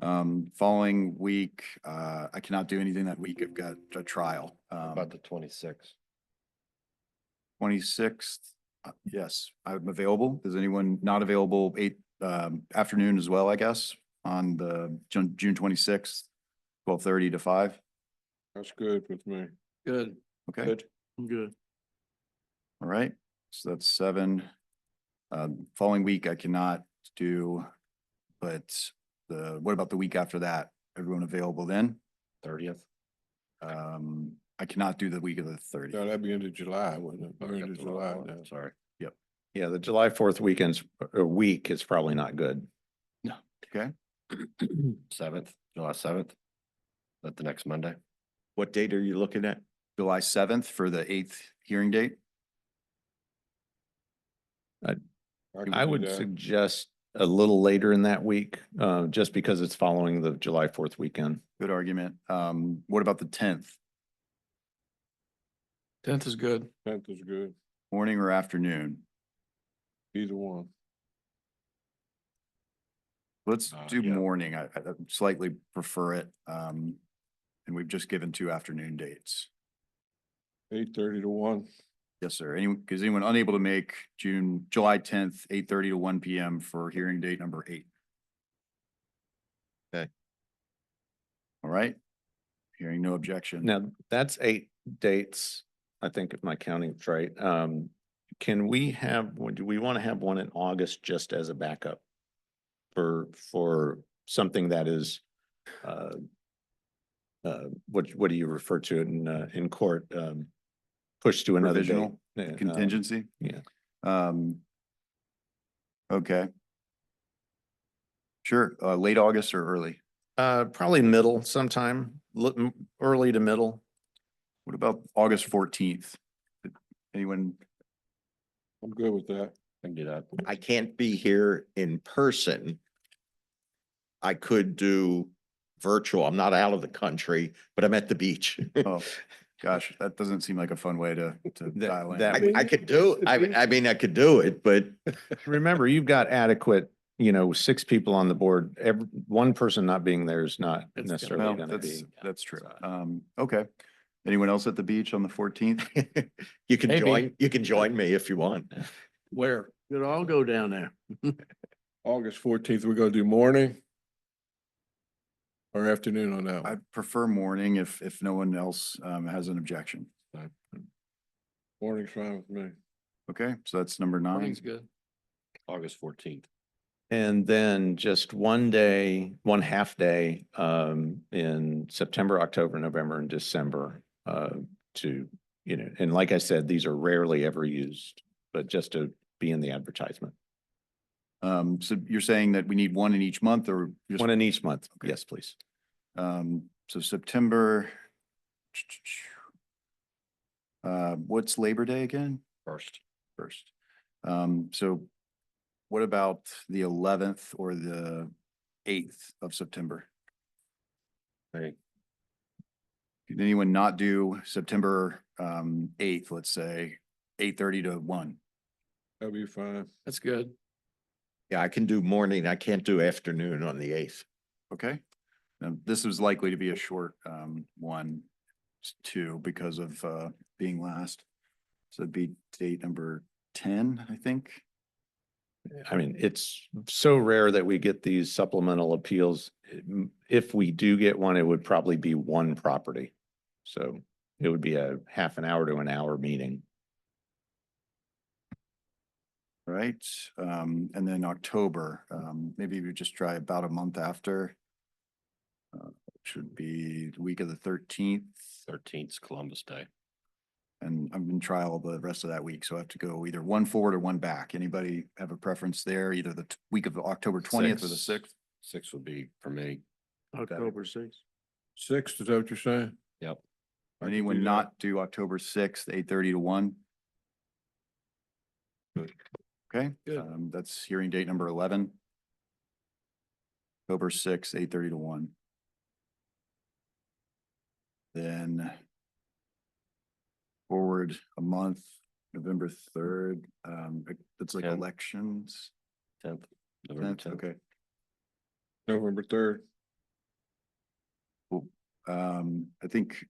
Following week, I cannot do anything that week. I've got a trial. About the 26th. 26th, yes, I'm available. Is anyone not available afternoon as well, I guess, on the June 26th, 12:30 to 5? That's good with me. Good. Okay. Good. I'm good. All right, so that's 7. Following week I cannot do, but what about the week after that? Everyone available then? 30th. I cannot do the week of the No, 30th. that'd be into July, wouldn't it? Oh, We're got into the wrong July one. now. Sorry. Yeah, the July 4th week is probably not good. Okay, 7th, July 7th. That the next Monday. What date are you looking at? July 7th for the 8th hearing date. I would suggest a little later in that week, just because it's following the July 4th weekend. Good argument. What about the 10th? 10th is good. 10th is good, Morning or afternoon? either one. Let's do Yeah. morning. I slightly prefer it. And we've just given 2 afternoon dates. 8:30 to 1. Yes, sir. Is anyone unable to make July 10th, 8:30 to 1 PM for hearing date number 8? Okay. All right. Hearing no objection. Now, that's 8 dates, I think, if my counting's right. Can we have, do we want to have one in August just as a backup? For something that is, what do you refer to it in court? Pushed to another date. Provisional? Yeah, Contingency? yeah. Okay. Sure. Late August or early? Probably middle sometime, early to middle. What about August 14th? Anyone? I'm good with that. I can do that. I can't be here in person. I could do virtual. I'm not out of the country, but I'm at the beach. Oh, gosh, that doesn't seem like a fun way to dial in. that- I could do, I mean, I could do it, but Remember, you've got adequate, 6 people on the board. One person not being there is not It's necessarily Well, going to that's, be. that's true. Okay. Anyone else at the beach on the 14th? you can Maybe. you can join me if you want. Where? Could all go down there. August 14th, we're gonna do morning or afternoon on that I one? prefer morning if no one else has an objection. Morning's fine with me. Okay, so that's number 9. Morning's good. August 14th. And then just one day, one half day, in September, October, November, and December, to, and like I said, these are rarely ever used, but just to be in the advertisement. So you're saying that we need one in each month or just? One in each month. Okay. Yes, please. So September. What's Labor Day again? First. First. So what about the 11th or the 8th of September? Hey, Did anyone not do September 8th, let's say, 8:30 to 1? That'll be fine. That's good. Yeah, I can do morning. I can't do afternoon on the 8th. Okay. This was likely to be a short one, too, because of being last. So it'd be date number 10, I think. I mean, it's so rare that we get these supplemental appeals. If we do get one, it would probably be one property. So it would be a half an hour to an hour meeting. Right, and then October, maybe we just try about a month after. Should be the week of the 13th, 13th is Columbus Day. and I'm in trial the rest of that week, so I have to go either one forward or one back. Anybody have a preference there? Either the week of October 20th or the 6th? 6 would be for me. October 6th. 6th, is that what you're saying? Yep. I can Anyone do that. not do October 6th, 8:30 to 1? Good. Okay, Good. that's hearing date number 11. October 6th, 8:30 to 1. Then forward a month, November 3rd, it's like 10th. elections. 10th. November 10th, 10th. okay. November 3rd. Cool. I think,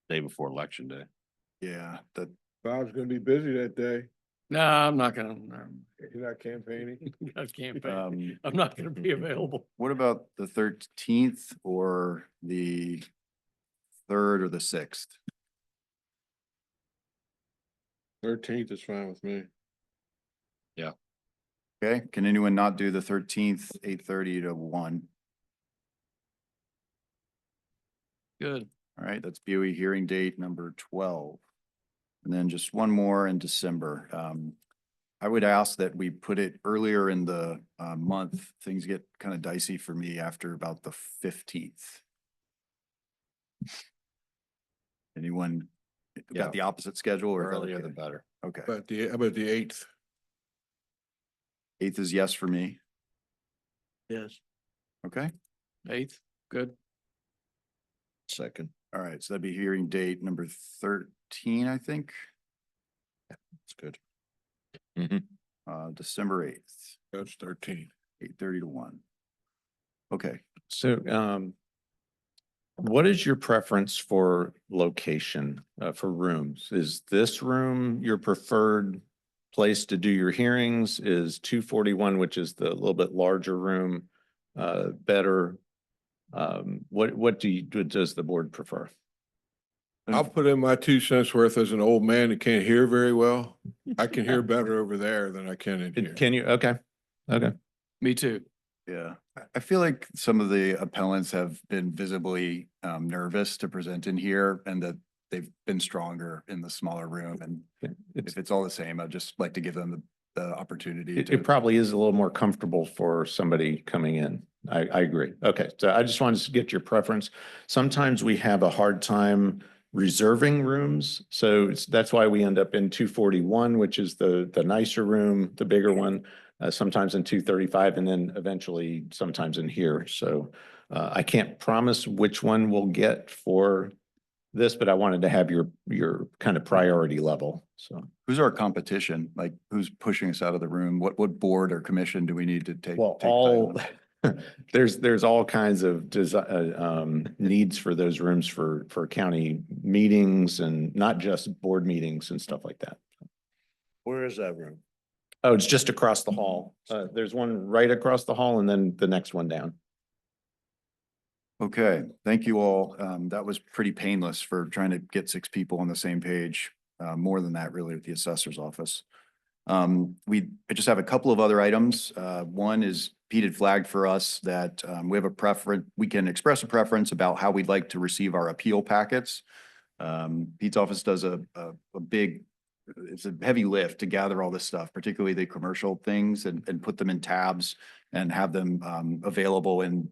Day before election day. yeah, that, Bob's gonna be busy that day. No, I'm not gonna, He's not campaigning. I campaign. um, I'm not gonna be available. what about the 13th or the 3rd or the 6th? 13th is fine with me. Okay, can anyone not do the 13th, 8:30 to 1? Good. All right, that's BOE hearing date number 12. And then just one more in December. I would ask that we put it earlier in the month. Things get kind of dicey for me after about the 15th. Anyone Yeah. got the opposite schedule or? is that Earlier okay? the better. Okay. But about the 8th? 8th is yes for me. Yes. Okay. 8th, good. Second. All right. So that'd be hearing date number 13, I think, That's good. December 8th, That's 13. 8:30 to 1. Okay. So, what is your preference for location, for rooms? Is this room your preferred place to do your hearings? Is 241, which is the little bit larger room, better? What does the board prefer? I'll put in my 2 cents worth as an old man that can't hear very well. I can hear better over there than I can in here. Can you, okay, okay. Me too. Yeah, I feel like some of the appellants have been visibly nervous to present in here and that they've been stronger in the smaller room. And It's, if it's all the same, I'd just like to give them the opportunity it to. probably is a little more comfortable for somebody coming in. I agree. Okay, so I just wanted to get your preference. Sometimes we have a hard time reserving rooms. So that's why we end up in 241, which is the nicer room, the bigger one, sometimes in 235, and then eventually sometimes in here. So I can't promise which one we'll get for this, but I wanted to have your kind of priority level. So, Who's our competition? Like who's pushing us out of the room? What board or commission do we need to take? well, take time all, on? there's all kinds of needs for those rooms for county meetings and not just board meetings and stuff like that. Where is that room? Oh, it's just across the hall. There's one right across the hall and then the next one down. Okay, thank you all. That was pretty painless for trying to get 6 people on the same page. More than that really with the assessor's office. I just have a couple of other items. One is Pete had flagged for us that we have a preference, we can express a preference about how we'd like to receive our appeal packets. Pete's office does a big, it's a heavy lift to gather all this stuff, particularly the commercial things and put them in tabs and have them available in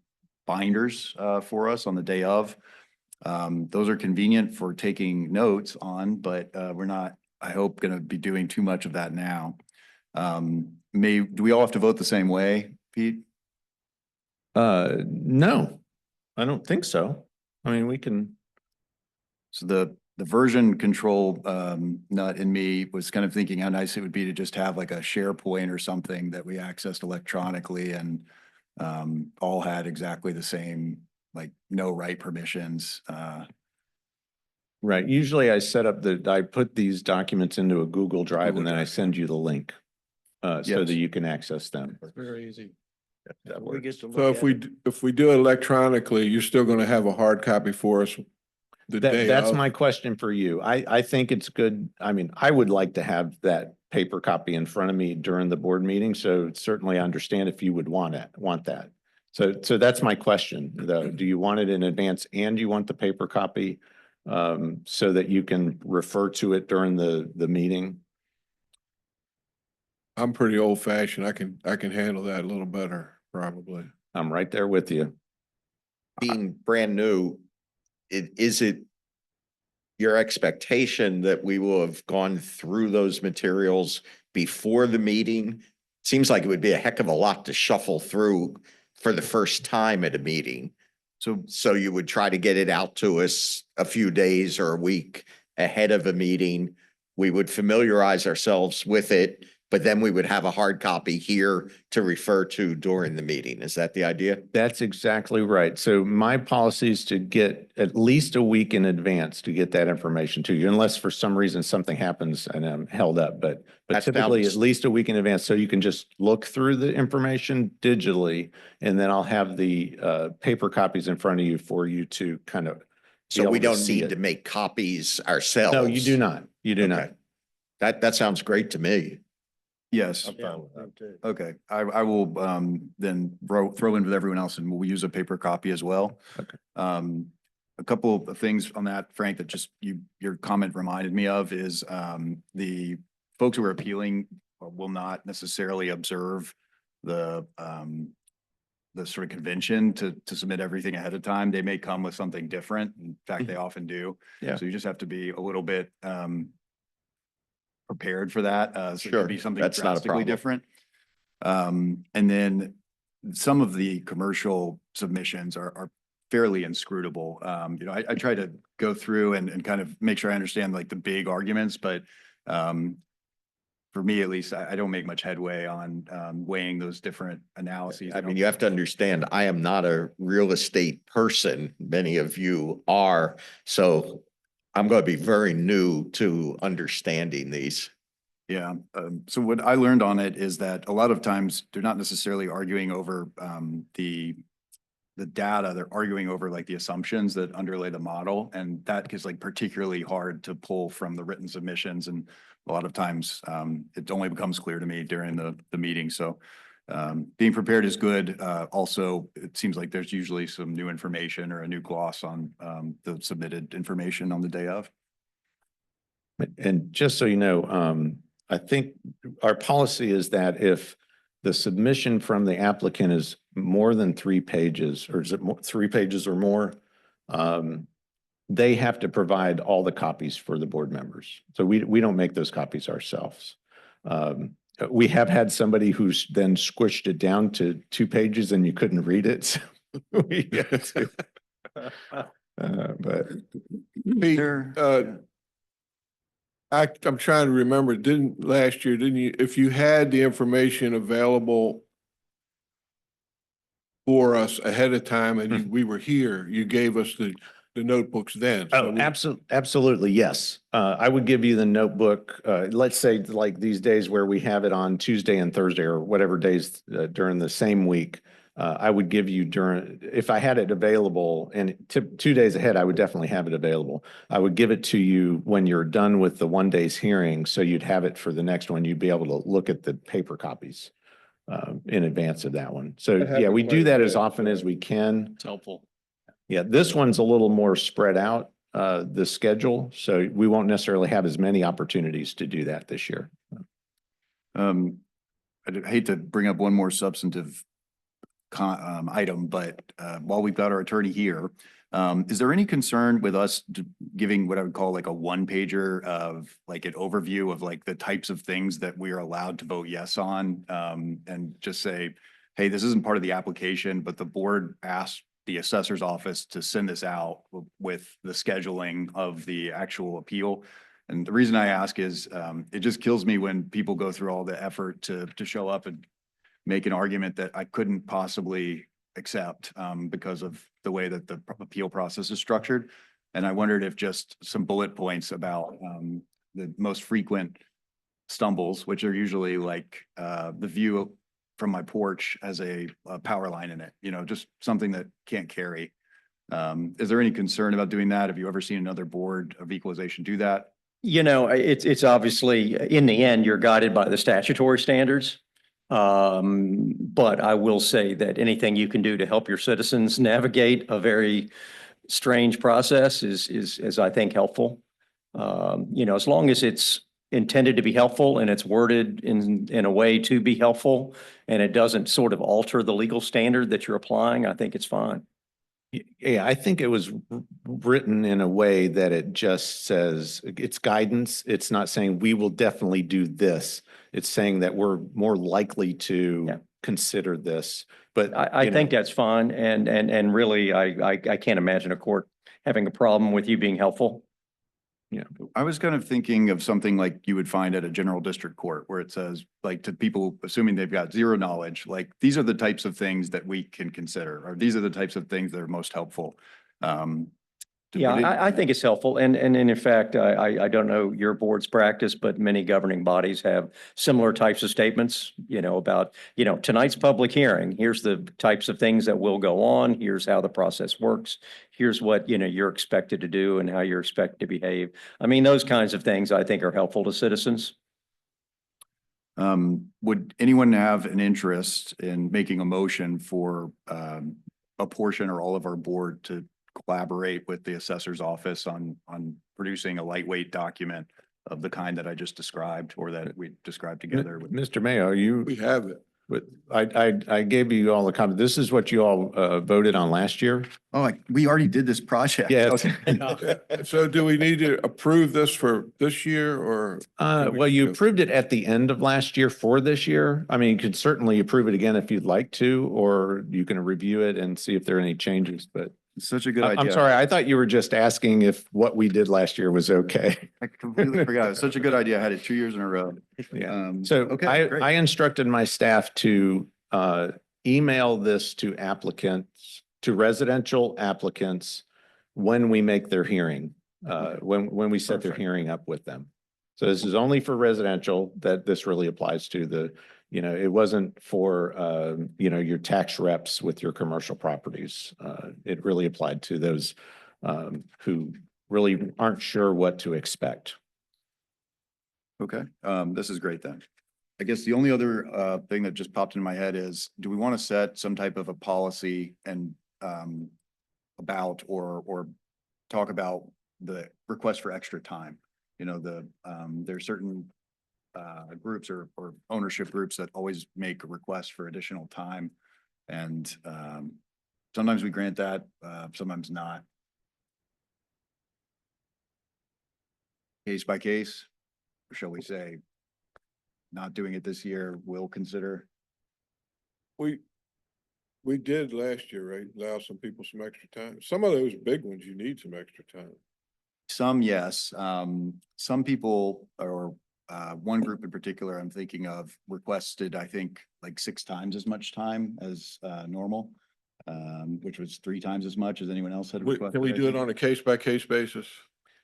binders for us on the day of. Those are convenient for taking notes on, but we're not, I hope, going to be doing too much of that now. Do we all have to vote the same way, Pete? No, I don't think so. I mean, we can, So the version control nut in me was kind of thinking how nice it would be to just have like a SharePoint or something that we accessed electronically and all had exactly the same, like no write permissions. right. Usually I set up I put these documents into a Google Drive Google and then I Drive. send you the link so Yes. that you can access them. Very easy. That We works. get to look So at if we do it electronically, you're still going to have a hard copy for us the day That's of? my question for you. I think it's good. I mean, I would like to have that paper copy in front of me during the board meeting. So certainly I understand if you would want that. So that's my question though. Do you want it in advance and you want the paper copy so that you can refer to it during the meeting? I'm pretty old fashioned. I can handle that a little better, probably. I'm right there with you. Being brand new, is it your expectation that we will have gone through those materials before the meeting? Seems like it would be a heck of a lot to shuffle through for the first time at a meeting. So you would try to get it out to us a few days or a week ahead of a meeting. We would familiarize ourselves with it, but then we would have a hard copy here to refer to during the meeting. Is that the idea? That's exactly right. So my policy is to get at least a week in advance to get that information to you, unless for some reason something happens and I'm held up. But That typically sounds- at least a week in advance, so you can just look through the information digitally, and then I'll have the paper copies in front of you for you to kind of. So we don't see need it. to make copies ourselves? No, you do not. You do not. Okay. That sounds great to me. Yes. it. Yeah, me too. Okay, I will then throw in with everyone else and we'll use a paper copy as well. Okay. A couple of things on that, Frank, that just your comment reminded me of is the folks who are appealing will not necessarily observe the the sort of convention to submit everything ahead of time. They may come with something different. In fact, they often do. Yeah. So you just have to be a little bit prepared for that. So it Sure, could be something that's not a drastically problem. different. And then some of the commercial submissions are fairly inscrutable. You know, I try to go through and kind of make sure I understand like the big arguments, but for me at least, I don't make much headway on weighing those different analyses. I mean, you have to understand, I am not a real estate person. Many of you are. So I'm going to be very new to understanding these. Yeah. So what I learned on it is that a lot of times they're not necessarily arguing over the data, they're arguing over like the assumptions that underlay the model. And that is like particularly hard to pull from the written submissions. And a lot of times it only becomes clear to me during the meeting. So being prepared is good. Also, it seems like there's usually some new information or a new gloss on the submitted information on the day of. And just so you know, I think our policy is that if the submission from the applicant is more than 3 pages, or is it 3 pages or more? They have to provide all the copies for the board members. So we don't make those copies ourselves. We have had somebody who's then squished it down to 2 pages and you couldn't read it. So we had to. But Pete, Sure. I'm trying to remember, last year, didn't you, if you had the information available for us ahead of time and we were here, you gave us the notebooks then. So oh, absolutely, yes. I would give you the notebook, let's say like these days where we have it on Tuesday and Thursday or whatever days during the same week. I would give you if I had it available and 2 days ahead, I would definitely have it available. I would give it to you when you're done with the 1 day's hearing. So you'd have it for the next one. You'd be able to look at the paper copies in advance of that one. So That yeah, happened we quite do a that as bit, often as so. we can. It's helpful. Yeah, this one's a little more spread out, the schedule. So we won't necessarily have as many opportunities to do that this year. I'd hate to bring up one more substantive item, but while we've got our attorney here, is there any concern with us giving what I would call like a one pager of like an overview of like the types of things that we are allowed to vote yes on, and just say, hey, this isn't part of the application, but the board asked the assessor's office to send this out with the scheduling of the actual appeal. And the reason I ask is it just kills me when people go through all the effort to show up and make an argument that I couldn't possibly accept because of the way that the appeal process is structured. And I wondered if just some bullet points about the most frequent stumbles, which are usually like the view from my porch as a power line in it, you know, just something that can't carry. Is there any concern about doing that? Have you ever seen another board of equalization do that? You know, it's obviously, in the end, you're guided by the statutory standards. But I will say that anything you can do to help your citizens navigate a very strange process is I think helpful. You know, as long as it's intended to be helpful and it's worded in a way to be helpful and it doesn't sort of alter the legal standard that you're applying, I think it's fine. Yeah, I think it was written in a way that it just says it's guidance. It's not saying we will definitely do this. It's saying that we're more likely to consider this. But I think that's fine. And really, I can't imagine a court having a problem with you being helpful. yeah, I was kind of thinking of something like you would find at a general district court where it says, like, to people assuming they've got zero knowledge, like, these are the types of things that we can consider, or these are the types of things that are most helpful. Yeah, I think it's helpful. And in fact, I don't know your board's practice, but many governing bodies have similar types of statements, you know, about, you know, tonight's public hearing. Here's the types of things that will go on. Here's how the process works. Here's what, you know, you're expected to do and how you're expected to behave. I mean, those kinds of things I think are helpful to citizens. Would anyone have an interest in making a motion for a portion or all of our board to collaborate with the assessor's office on producing a lightweight document of the kind that I just described or that we described together with? Mr. Mayo, We have it. But I gave you all a comment. This is what you all voted on last year. Oh, like, we already did this project. Yeah. Okay. So do we need to approve this for this year or? Well, you approved it at the end of last year for this year. I mean, you could certainly approve it again if you'd like to, or you can review it and see if there are any changes, but It's such a good idea. I'm sorry, I thought you were just asking if what we did last year was okay. I completely forgot. It's such a good idea. I had it 2 years in a row. Yeah. So Okay, great. I instructed my staff to email this to applicants, to residential applicants when we make their hearing, when we set their Perfect. hearing up with them. So this is only for residential that this really applies to. It wasn't for, your tax reps with your commercial properties. It really applied to those who really aren't sure what to expect. Okay, this is great then. I guess the only other thing that just popped into my head is, do we want to set some type of a policy and about or talk about the request for extra time? There's certain groups or ownership groups that always make a request for additional time. And sometimes we grant that, sometimes not. Case by case, or shall we say, not doing it this year, we'll consider. We did last year, right? Allow some people some extra time. Some of those big ones, you need some extra time. Some, yes. Some people, or one group in particular I'm thinking of, requested, I think, like 6 times as much time as normal, which was 3 times as much as anyone else had requested. Can we I do it think. on a case by case basis?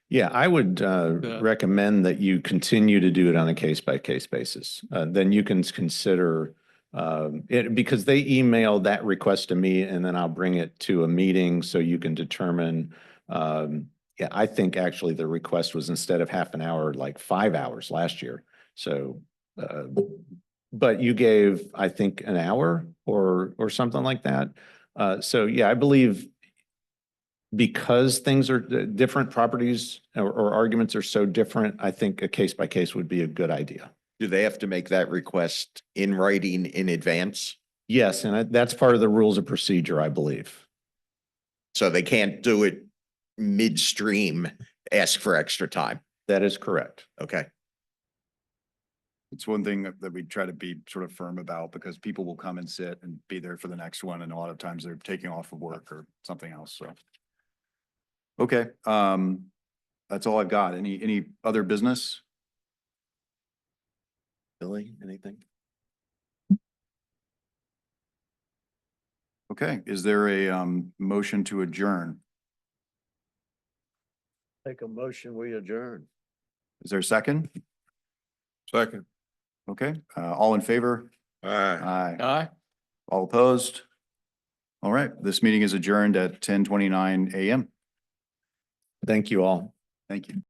Yeah, I would recommend that you continue to do it on a case by case basis. Then you can consider it, because they email that request to me and then I'll bring it to a meeting so you can determine. Yeah, I think actually the request was, instead of half an hour, like 5 hours last year. So, but you gave, I think, an hour or something like that. So yeah, I believe, because things are different, properties or arguments are so different, I think a case by case would be a good idea. Do they have to make that request in writing in advance? Yes, and that's part of the rules of procedure, I believe. So they can't do it midstream, ask for extra time? That is correct. Okay. It's one thing that we try to be sort of firm about, because people will come and sit and be there for the next one. And a lot of times they're taking off of work or something else. So. Okay, that's all I've got. Any other business? Billy, anything? Okay, is there a motion to adjourn? Take a motion, we adjourn. Is there a second? Second. Okay, all in favor? All right. Aye. Aye. All opposed? All right, this meeting is adjourned at 10:29 a.m. Thank you all. Thank you.